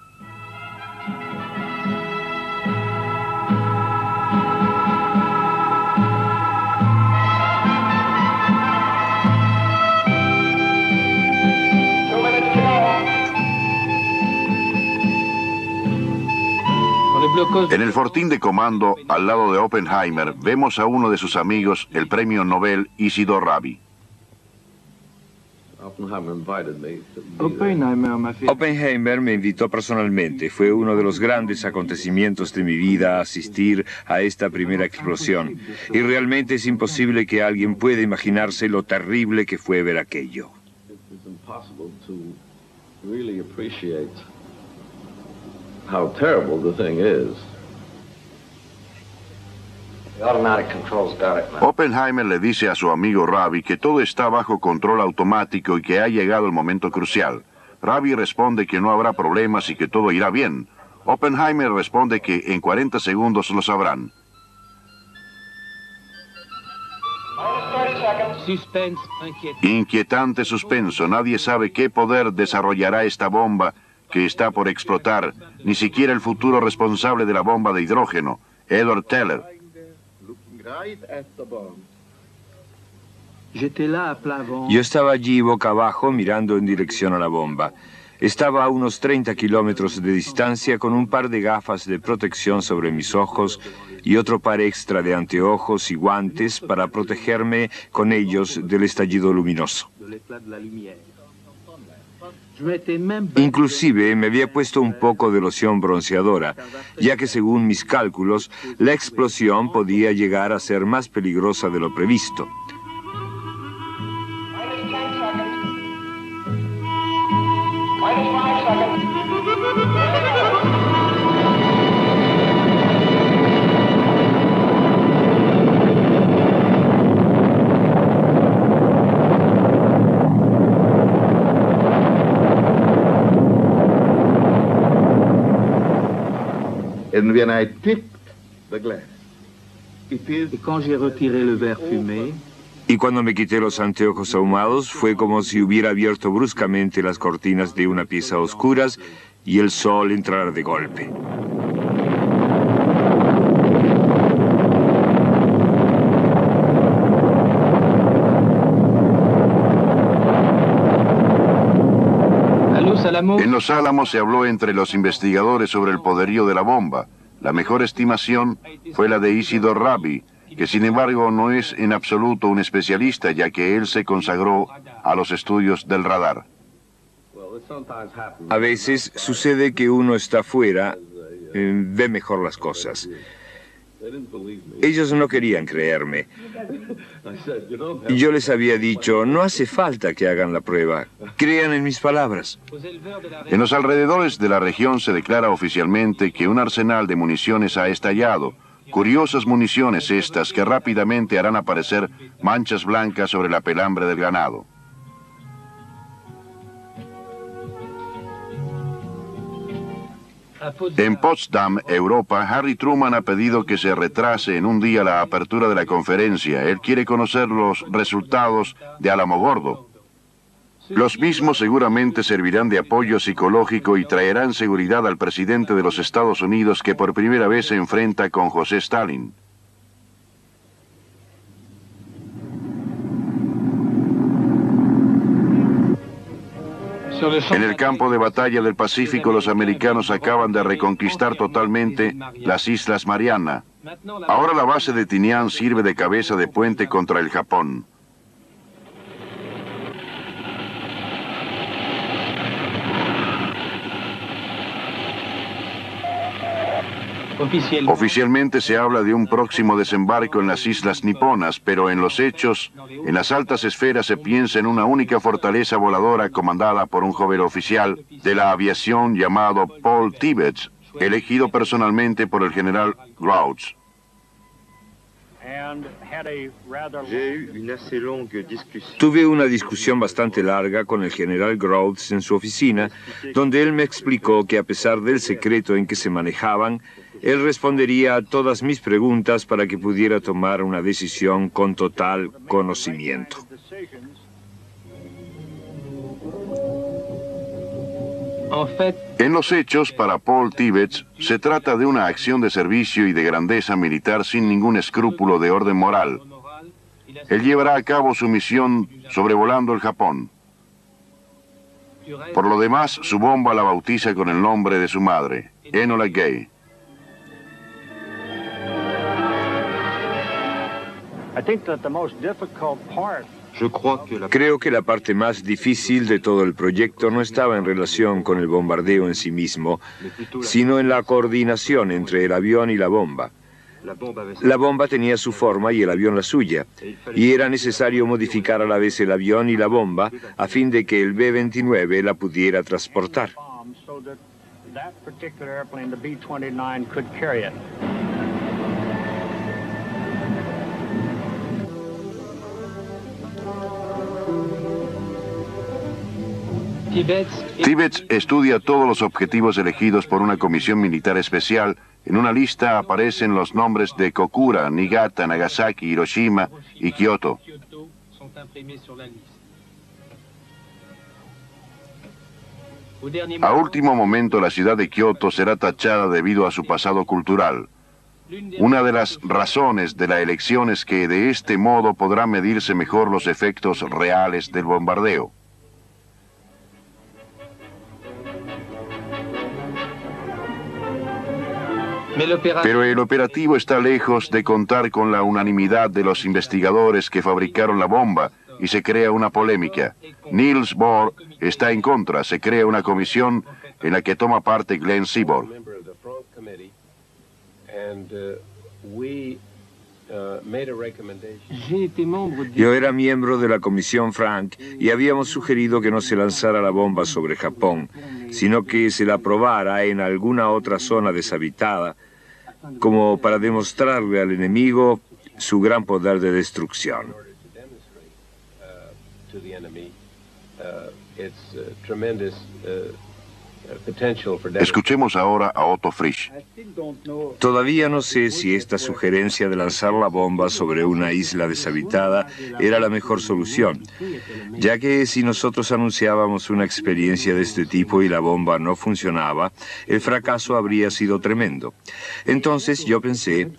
En el fortín de comando, al lado de Oppenheimer, vemos a uno de sus amigos, el premio Nobel Isidor Rabi. Oppenheimer me invitó personalmente. Fue uno de los grandes acontecimientos de mi vida asistir a esta primera explosión. Y realmente es imposible que alguien pueda imaginarse lo terrible que fue ver aquello. How terrible the thing is. The automatic controls got it, man. Oppenheimer le dice a su amigo Rabi que todo está bajo control automático y que ha llegado el momento crucial. Rabi responde que no habrá problemas y que todo irá bien. Oppenheimer responde que en 40 segundos lo sabrán. Inquietante suspenso. Nadie sabe qué poder desarrollará esta bomba que está por explotar, ni siquiera el futuro responsable de la bomba de hidrógeno, Edward Teller. Yo estaba allí boca abajo mirando en dirección a la bomba. Estaba a unos 30 kilómetros de distancia con un par de gafas de protección sobre mis ojos y otro par extra de anteojos y guantes para protegerme con ellos del estallido luminoso. Inclusive me había puesto un poco de loción bronceadora, ya que según mis cálculos, la explosión podía llegar a ser más peligrosa de lo previsto. And when I tipped the glass, Et quand j'ai retiré le verre fumé, Y cuando me quité los anteojos ahumados, fue como si hubiera abierto bruscamente las cortinas de una pieza a oscuras y el sol entrara de golpe. En Los Álamos se habló entre los investigadores sobre el poderío de la bomba. La mejor estimación fue la de Isidor Rabi, que sin embargo no es en absoluto un especialista, ya que él se consagró a los estudios del radar. A veces sucede que uno está fuera, ve mejor las cosas. Ellos no querían creerme. Yo les había dicho, no hace falta que hagan la prueba, crean en mis palabras. En los alrededores de la región se declara oficialmente que un arsenal de municiones ha estallado. Curiosas municiones estas que rápidamente harán aparecer manchas blancas sobre la pelambre del ganado. En Potsdam, Europa, Harry Truman ha pedido que se retrase en un día la apertura de la conferencia. Él quiere conocer los resultados de Alamogordo. Los mismos seguramente servirán de apoyo psicológico y traerán seguridad al presidente de los Estados Unidos, que por primera vez se enfrenta con José Stalin. En el campo de batalla del Pacífico, los americanos acaban de reconquistar totalmente las Islas Mariana. Ahora la base de Tinian sirve de cabeza de puente contra el Japón. Oficialmente se habla de un próximo desembarco en las islas niponas, pero en los hechos, en las altas esferas se piensa en una única fortaleza voladora comandada por un joven oficial de la aviación llamado Paul Tibbets, elegido personalmente por el general Grouch. Tuve una discusión bastante larga con el general Grouch en su oficina, donde él me explicó que a pesar del secreto en que se manejaban, él respondería a todas mis preguntas para que pudiera tomar una decisión con total conocimiento. En los hechos, para Paul Tibbets, se trata de una acción de servicio y de grandeza militar sin ningún escrúpulo de orden moral. Él llevará a cabo su misión sobrevolando el Japón. Por lo demás, su bomba la bautiza con el nombre de su madre, Enola Gay. Creo que la parte más difícil de todo el proyecto no estaba en relación con el bombardeo en sí mismo, sino en la coordinación entre el avión y la bomba. La bomba tenía su forma y el avión la suya, y era necesario modificar a la vez el avión y la bomba a fin de que el B-29 la pudiera transportar. Tibbets estudia todos los objetivos elegidos por una comisión militar especial. En una lista aparecen los nombres de Kokura, Niigata, Nagasaki, Hiroshima y Kioto. A último momento, la ciudad de Kioto será tachada debido a su pasado cultural. Una de las razones de la elección es que de este modo podrán medirse mejor los efectos reales del bombardeo. Pero el operativo está lejos de contar con la unanimidad de los investigadores que fabricaron la bomba y se crea una polémica. Niels Bohr está en contra, se crea una comisión en la que toma parte Glenn Seaborg. Yo era miembro de la Comisión Frank y habíamos sugerido que no se lanzara la bomba sobre Japón, sino que se la probara en alguna otra zona deshabitada, como para demostrarle al enemigo su gran poder de destrucción. Escuchemos ahora a Otto Frisch. Todavía no sé si esta sugerencia de lanzar la bomba sobre una isla deshabitada era la mejor solución, ya que si nosotros anunciábamos una experiencia de este tipo y la bomba no funcionaba, el fracaso habría sido tremendo. Entonces yo pensé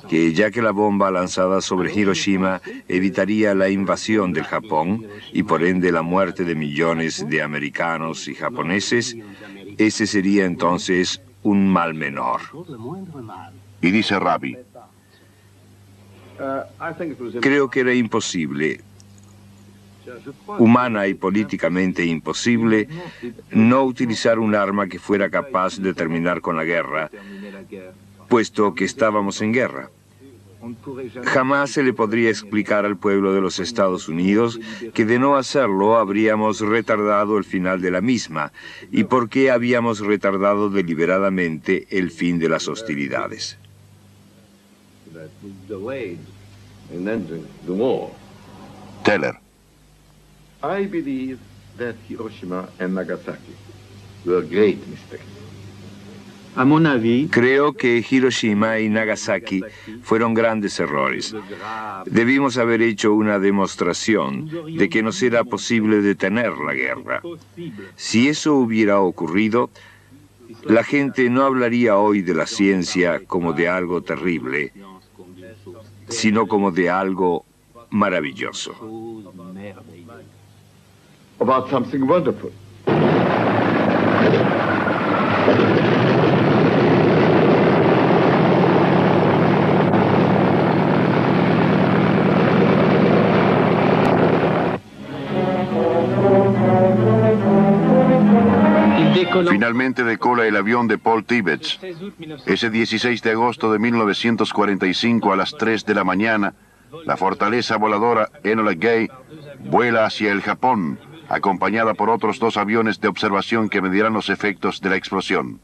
que ya que la bomba lanzada sobre Hiroshima evitaría la invasión del Japón y por ende la muerte de millones de americanos y japoneses, ese sería entonces un mal menor. Y dice Rabi: creo que era imposible, humana y políticamente imposible, no utilizar un arma que fuera capaz de terminar con la guerra, puesto que estábamos en guerra. Jamás se le podría explicar al pueblo de los Estados Unidos que de no hacerlo habríamos retardado el final de la misma y por qué habíamos retardado deliberadamente el fin de las hostilidades. Teller. I believe that Hiroshima and Nagasaki were great mistakes. A mon avis, Creo que Hiroshima y Nagasaki fueron grandes errores. Debimos haber hecho una demostración de que nos era posible detener la guerra. Si eso hubiera ocurrido, la gente no hablaría hoy de la ciencia como de algo terrible, sino como de algo maravilloso. About something wonderful. Finalmente decola el avión de Paul Tibbets. Ese 16 de agosto de 1945 a las 3 de la mañana, la fortaleza voladora Enola Gay vuela hacia el Japón, acompañada por otros 2 aviones de observación que medirán los efectos de la explosión.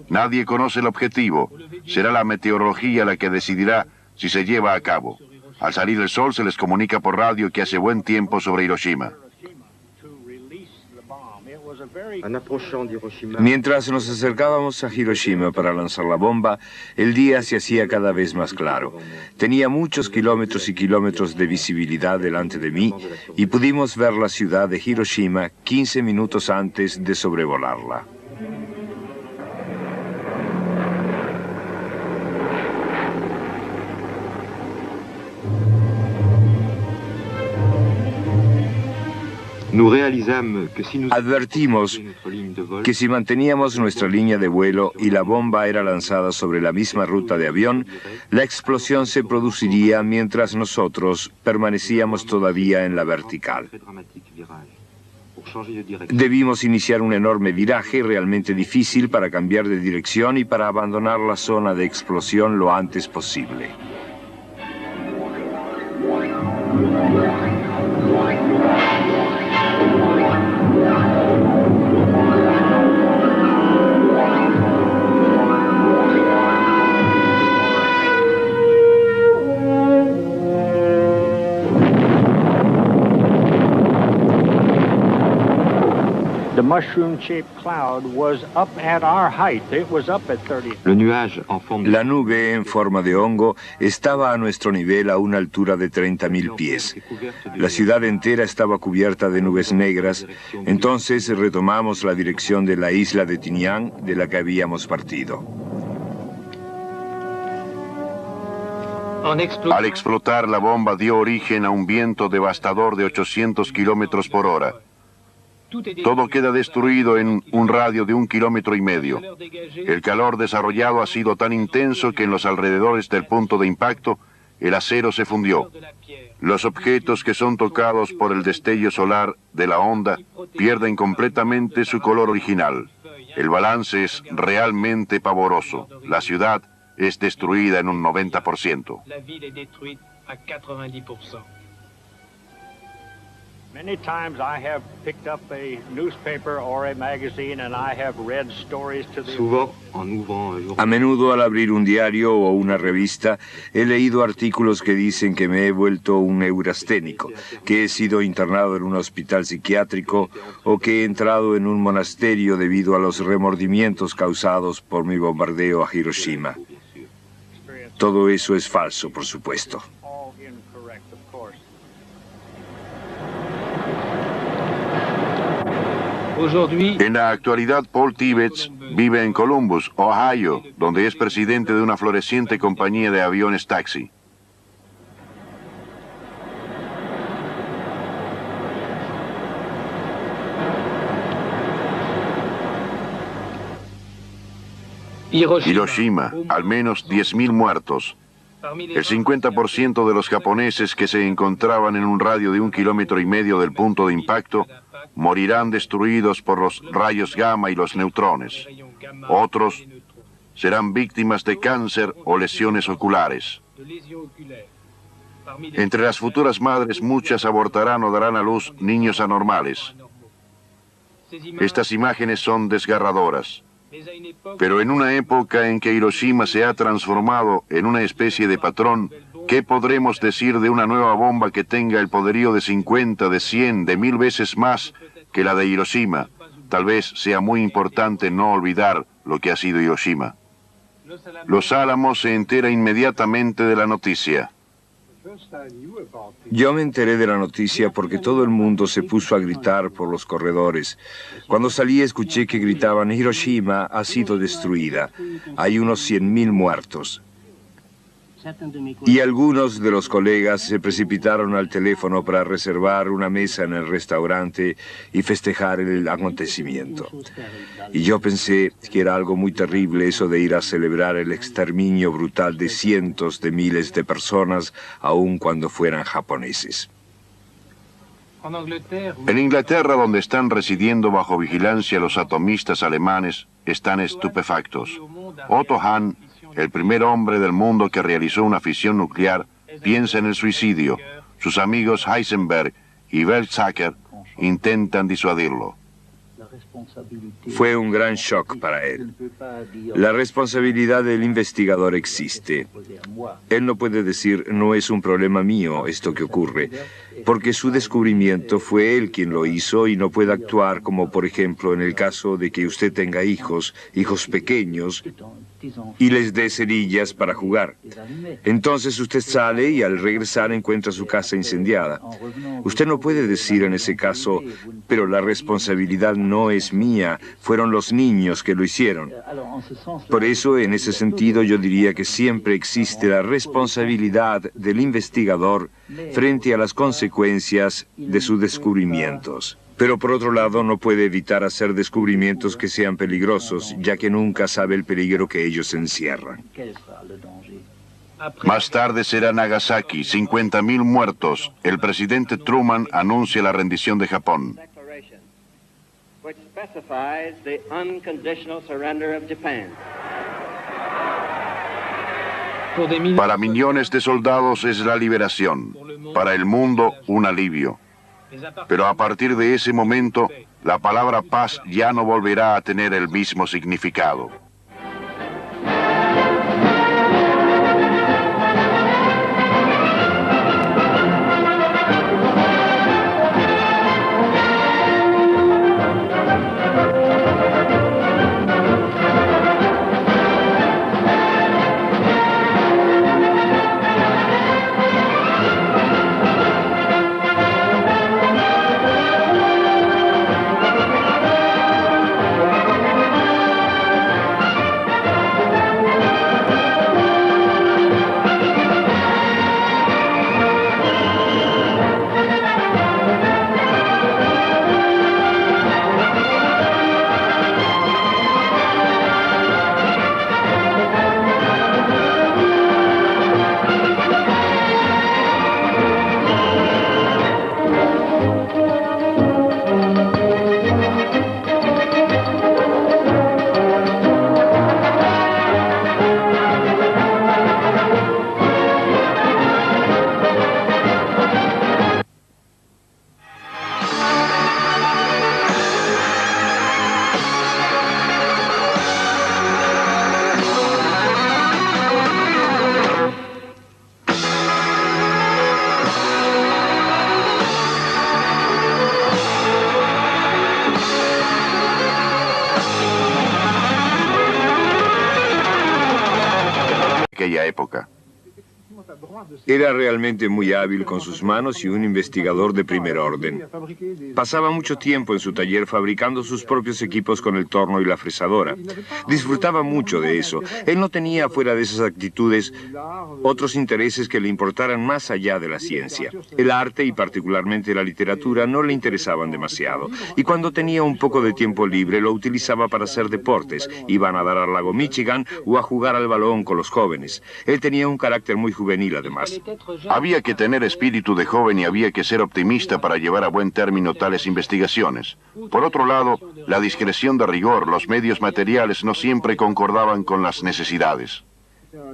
Nadie conoce el objetivo. Será la meteorología la que decidirá si se lleva a cabo. Al salir el sol se les comunica por radio que hace buen tiempo sobre Hiroshima. Mientras nos acercábamos a Hiroshima para lanzar la bomba, el día se hacía cada vez más claro. Tenía muchos kilómetros y kilómetros de visibilidad delante de mí y pudimos ver la ciudad de Hiroshima 15 minutos antes de sobrevolarla. Advertimos que si manteníamos nuestra línea de vuelo y la bomba era lanzada sobre la misma ruta de avión, la explosión se produciría mientras nosotros permanecíamos todavía en la vertical. Debimos iniciar un enorme viraje realmente difícil para cambiar de dirección y para abandonar la zona de explosión lo antes posible. The mushroom-shaped cloud was up at our height. It was up at 30. La nube en forma de hongo estaba a nuestro nivel a una altura de 30.000 pies. La ciudad entera estaba cubierta de nubes negras. Entonces retomamos la dirección de la isla de Tinian, de la que habíamos partido. Al explotar, la bomba dio origen a un viento devastador de 800 kilómetros por hora. Todo queda destruido en un radio de 1,5 kilómetros. El calor desarrollado ha sido tan intenso que en los alrededores del punto de impacto, el acero se fundió. Los objetos que son tocados por el destello solar de la onda pierden completamente su color original. El balance es realmente pavoroso. La ciudad es destruida en un 90%. Many times I have picked up a newspaper or a magazine and I have read stories to the... A menudo al abrir un diario o una revista he leído artículos que dicen que me he vuelto un neurasténico, que he sido internado en un hospital psiquiátrico o que he entrado en un monasterio debido a los remordimientos causados por mi bombardeo a Hiroshima. Todo eso es falso, por supuesto. En la actualidad, Paul Tibbets vive en Columbus, Ohio, donde es presidente de una floreciente compañía de aviones taxi. Hiroshima, al menos 10.000 muertos. El 50% de los japoneses que se encontraban en un radio de 1,5 kilómetros del punto de impacto morirán destruidos por los rayos gamma y los neutrones. Otros serán víctimas de cáncer o lesiones oculares. Entre las futuras madres, muchas abortarán o darán a luz niños anormales. Estas imágenes son desgarradoras. Pero en una época en que Hiroshima se ha transformado en una especie de patrón, ¿qué podremos decir de una nueva bomba que tenga el poderío de 50, de 100, de 1000 veces más que la de Hiroshima? Tal vez sea muy importante no olvidar lo que ha sido Hiroshima. Los Álamos se entera inmediatamente de la noticia. Yo me enteré de la noticia porque todo el mundo se puso a gritar por los corredores. Cuando salí escuché que gritaban: Hiroshima ha sido destruida, hay unos 100.000 muertos. Y algunos de los colegas se precipitaron al teléfono para reservar una mesa en el restaurante y festejar el acontecimiento. Y yo pensé que era algo muy terrible eso de ir a celebrar el exterminio brutal de cientos de miles de personas, aun cuando fueran japoneses. En Inglaterra, donde están residiendo bajo vigilancia los atomistas alemanes, están estupefactos. Otto Hahn, el primer hombre del mundo que realizó una fisión nuclear, piensa en el suicidio. Sus amigos Heisenberg y Weizsäcker intentan disuadirlo. Fue un gran shock para él. La responsabilidad del investigador existe. Él no puede decir: no es un problema mío esto que ocurre, porque su descubrimiento fue él quien lo hizo y no puede actuar como, por ejemplo, en el caso de que usted tenga hijos pequeños, y les dé cerillas para jugar. Entonces usted sale y al regresar encuentra su casa incendiada. Usted no puede decir en ese caso: pero la responsabilidad no es mía, fueron los niños que lo hicieron. Por eso, en ese sentido, yo diría que siempre existe la responsabilidad del investigador frente a las consecuencias de sus descubrimientos. Pero por otro lado, no puede evitar hacer descubrimientos que sean peligrosos, ya que nunca sabe el peligro que ellos encierran. Más tarde será Nagasaki, 50.000 muertos. El presidente Truman anuncia la rendición de Japón. Para millones de soldados es la liberación, para el mundo un alivio. Pero a partir de ese momento, la palabra paz ya no volverá a tener el mismo significado. época. Era realmente muy hábil con sus manos y un investigador de primer orden. Pasaba mucho tiempo en su taller fabricando sus propios equipos con el torno y la fresadora. Disfrutaba mucho de eso. Él no tenía, fuera de esas actitudes, otros intereses que le importaran más allá de la ciencia. El arte y particularmente la literatura no le interesaban demasiado. Y cuando tenía un poco de tiempo libre lo utilizaba para hacer deportes. Iba a nadar al lago Michigan o a jugar al balón con los jóvenes. Él tenía un carácter muy juvenil, además. Había que tener espíritu de joven y había que ser optimista para llevar a buen término tales investigaciones. Por otro lado, la discreción de rigor, los medios materiales no siempre concordaban con las necesidades.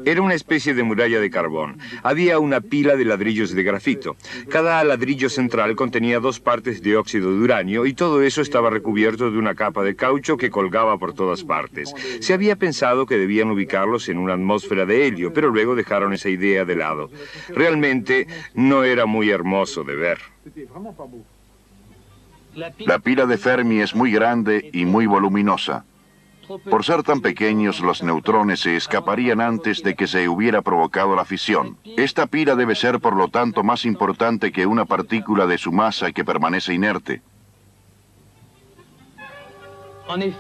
Era una especie de muralla de carbón. Había una pila de ladrillos de grafito. Cada ladrillo central contenía 2 partes de óxido de uranio y todo eso estaba recubierto de una capa de caucho que colgaba por todas partes. Se había pensado que debían ubicarlos en una atmósfera de helio, pero luego dejaron esa idea de lado. Realmente no era muy hermoso de ver. La pila de Fermi es muy grande y muy voluminosa. Por ser tan pequeños, los neutrones se escaparían antes de que se hubiera provocado la fisión. Esta pila debe ser, por lo tanto, más importante que una partícula de su masa que permanece inerte.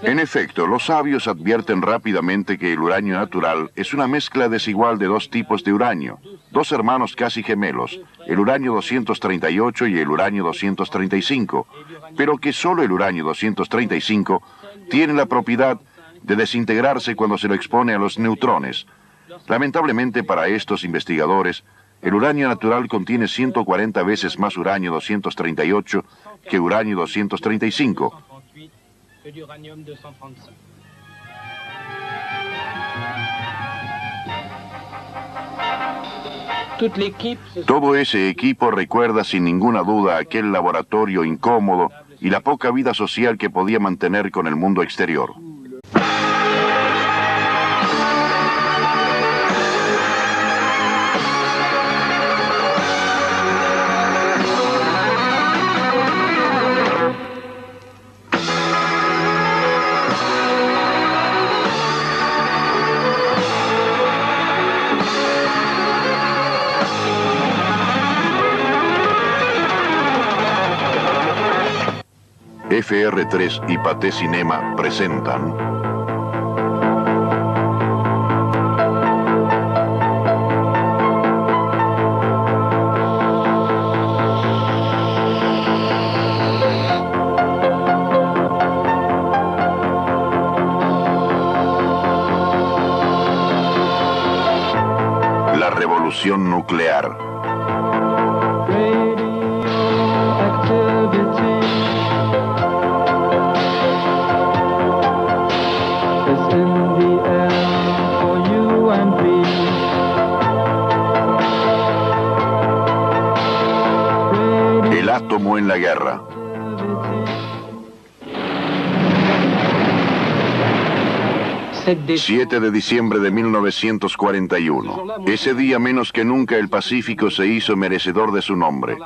En efecto, los sabios advierten rápidamente que el uranio natural es una mezcla desigual de 2 tipos de uranio, 2 hermanos casi gemelos, el uranio 238 y el uranio 235, pero que solo el uranio 235 tiene la propiedad de desintegrarse cuando se lo expone a los neutrones. Lamentablemente para estos investigadores, el uranio natural contiene 140 veces más uranio 238 que uranio 235. Todo ese equipo recuerda sin ninguna duda aquel laboratorio incómodo y la poca vida social que podía mantener con el mundo exterior. FR3 y Pathé Cinema presentan La revolución nuclear. El átomo en la guerra. ...7 de diciembre de 1941. Ese día menos que nunca el Pacífico se hizo merecedor de su nombre.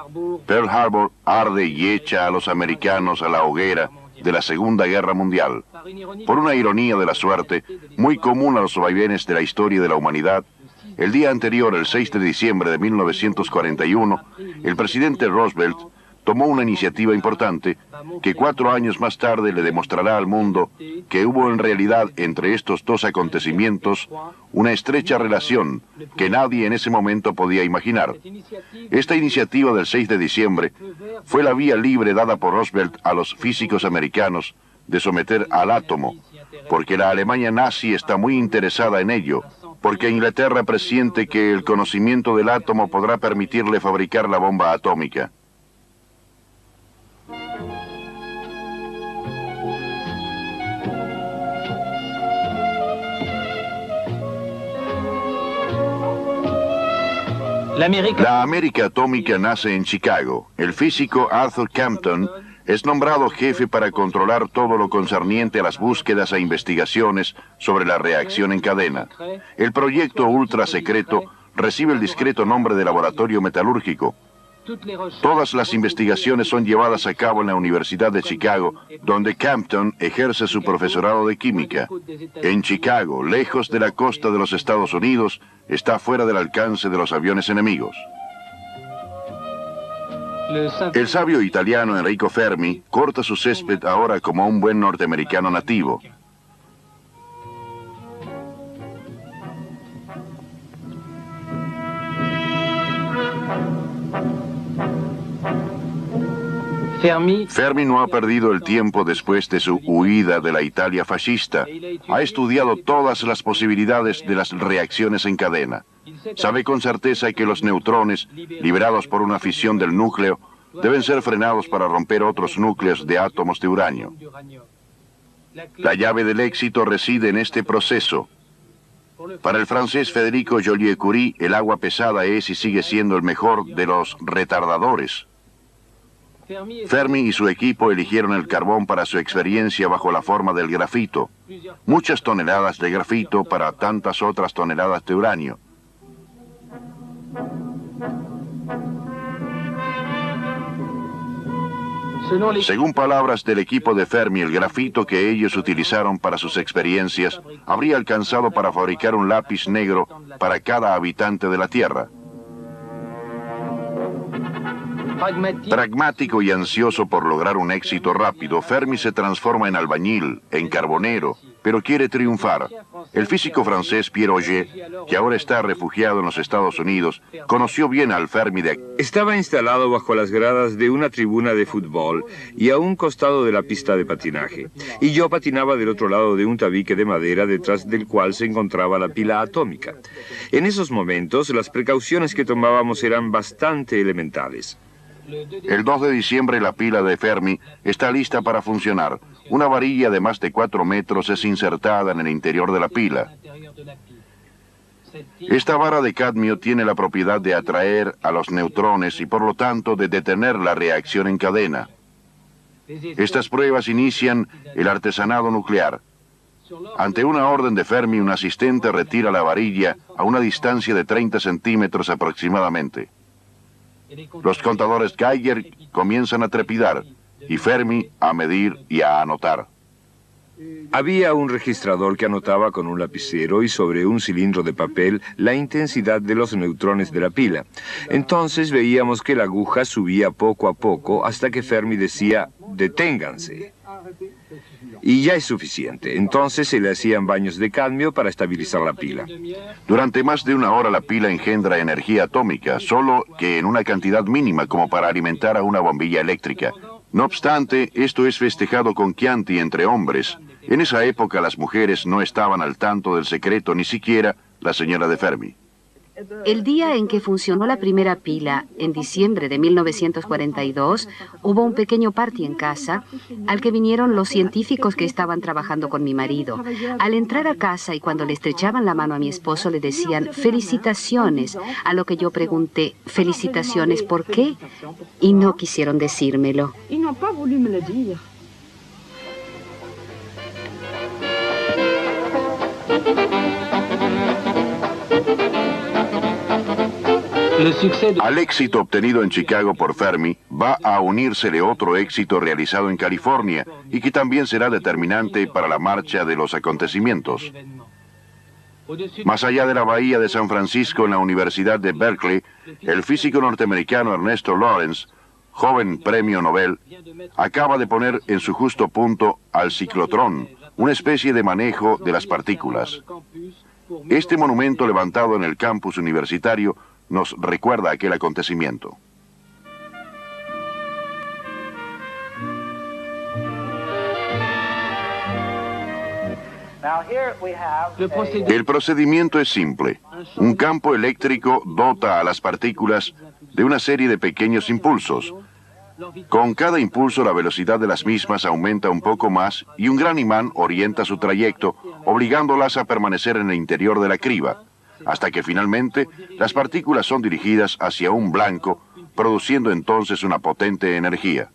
Pearl Harbor arde y echa a los americanos a la hoguera de la Segunda Guerra Mundial. Por una ironía de la suerte, muy común a los vaivenes de la historia de la humanidad, el día anterior, el 6 de diciembre de 1941, el presidente Roosevelt tomó una iniciativa importante que 4 años más tarde le demostrará al mundo que hubo en realidad entre estos 2 acontecimientos una estrecha relación que nadie en ese momento podía imaginar. Esta iniciativa del 6 de diciembre fue la vía libre dada por Roosevelt a los físicos americanos de someter al átomo, porque la Alemania nazi está muy interesada en ello, porque Inglaterra presiente que el conocimiento del átomo podrá permitirle fabricar la bomba atómica. La América atómica nace en Chicago. El físico Arthur Campton es nombrado jefe para controlar todo lo concerniente a las búsquedas e investigaciones sobre la reacción en cadena. El proyecto ultra secreto recibe el discreto nombre de laboratorio metalúrgico. Todas las investigaciones son llevadas a cabo en la Universidad de Chicago, donde Campton ejerce su profesorado de química. En Chicago, lejos de la costa de los Estados Unidos, está fuera del alcance de los aviones enemigos. El sabio italiano Enrico Fermi corta su césped ahora como un buen norteamericano nativo. Fermi no ha perdido el tiempo después de su huida de la Italia fascista. Ha estudiado todas las posibilidades de las reacciones en cadena. Sabe con certeza que los neutrones, liberados por una fisión del núcleo, deben ser frenados para romper otros núcleos de átomos de uranio. La llave del éxito reside en este proceso. Para el francés Federico Joliot-Curie, el agua pesada es y sigue siendo el mejor de los retardadores. Fermi y su equipo eligieron el carbón para su experiencia bajo la forma del grafito. Muchas toneladas de grafito para tantas otras toneladas de uranio. Según palabras del equipo de Fermi, el grafito que ellos utilizaron para sus experiencias habría alcanzado para fabricar un lápiz negro para cada habitante de la Tierra. Pragmático y ansioso por lograr un éxito rápido, Fermi se transforma en albañil, en carbonero, pero quiere triunfar. El físico francés Pierre Auger, que ahora está refugiado en los Estados Unidos, conoció bien al Fermi de... Estaba instalado bajo las gradas de una tribuna de fútbol y a un costado de la pista de patinaje. Y yo patinaba del otro lado de un tabique de madera detrás del cual se encontraba la pila atómica. En esos momentos, las precauciones que tomábamos eran bastante elementales. El 2 de diciembre la pila de Fermi está lista para funcionar. Una varilla de más de 4 metros es insertada en el interior de la pila. Esta vara de cadmio tiene la propiedad de atraer a los neutrones y por lo tanto de detener la reacción en cadena. Estas pruebas inician el artesanado nuclear. Ante una orden de Fermi, un asistente retira la varilla a una distancia de 30 centímetros aproximadamente. Los contadores Geiger comienzan a trepidar y Fermi a medir y a anotar. Había un registrador que anotaba con un lapicero y sobre un cilindro de papel la intensidad de los neutrones de la pila. Entonces veíamos que la aguja subía poco a poco hasta que Fermi decía, deténganse. Y ya es suficiente. Entonces se le hacían baños de cadmio para estabilizar la pila. Durante más de una hora la pila engendra energía atómica, solo que en una cantidad mínima como para alimentar a una bombilla eléctrica. No obstante, esto es festejado con Chianti entre hombres. En esa época las mujeres no estaban al tanto del secreto, ni siquiera la señora de Fermi. El día en que funcionó la primera pila, en diciembre de 1942, hubo un pequeño party en casa al que vinieron los científicos que estaban trabajando con mi marido. Al entrar a casa y cuando le estrechaban la mano a mi esposo le decían felicitaciones, a lo que yo pregunté, ¿felicitaciones por qué? Y no quisieron decírmelo. Al éxito obtenido en Chicago por Fermi, va a unírsele otro éxito realizado en California y que también será determinante para la marcha de los acontecimientos. Más allá de la bahía de San Francisco, en la Universidad de Berkeley, el físico norteamericano Ernesto Lawrence, joven premio Nobel, acaba de poner en su justo punto al ciclotrón, una especie de manejo de las partículas. Este monumento levantado en el campus universitario nos recuerda aquel acontecimiento. El procedimiento es simple. Un campo eléctrico dota a las partículas de una serie de pequeños impulsos. Con cada impulso la velocidad de las mismas aumenta un poco más y un gran imán orienta su trayecto, obligándolas a permanecer en el interior de la criba, hasta que finalmente las partículas son dirigidas hacia un blanco, produciendo entonces una potente energía.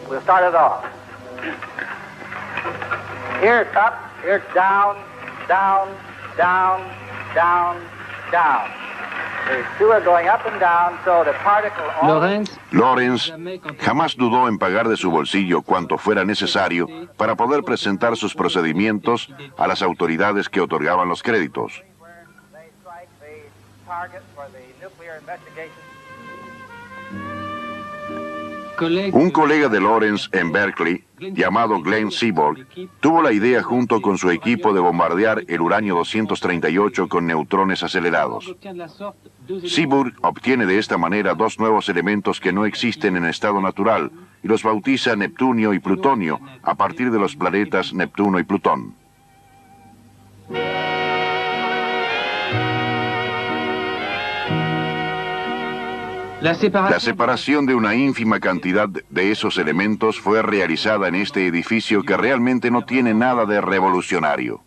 We'll start it off. Here it's up, here it's down, down, down, down, down. The two are going up and down, so the particle... Lawrence jamás dudó en pagar de su bolsillo cuanto fuera necesario para poder presentar sus procedimientos a las autoridades que otorgaban los créditos. Un colega de Lawrence en Berkeley, llamado Glenn Seaborg, tuvo la idea junto con su equipo de bombardear el uranio 238 con neutrones acelerados. Seaborg obtiene de esta manera dos nuevos elementos que no existen en estado natural y los bautiza Neptunio y Plutonio a partir de los planetas Neptuno y Plutón. La separación de una ínfima cantidad de esos elementos fue realizada en este edificio que realmente no tiene nada de revolucionario.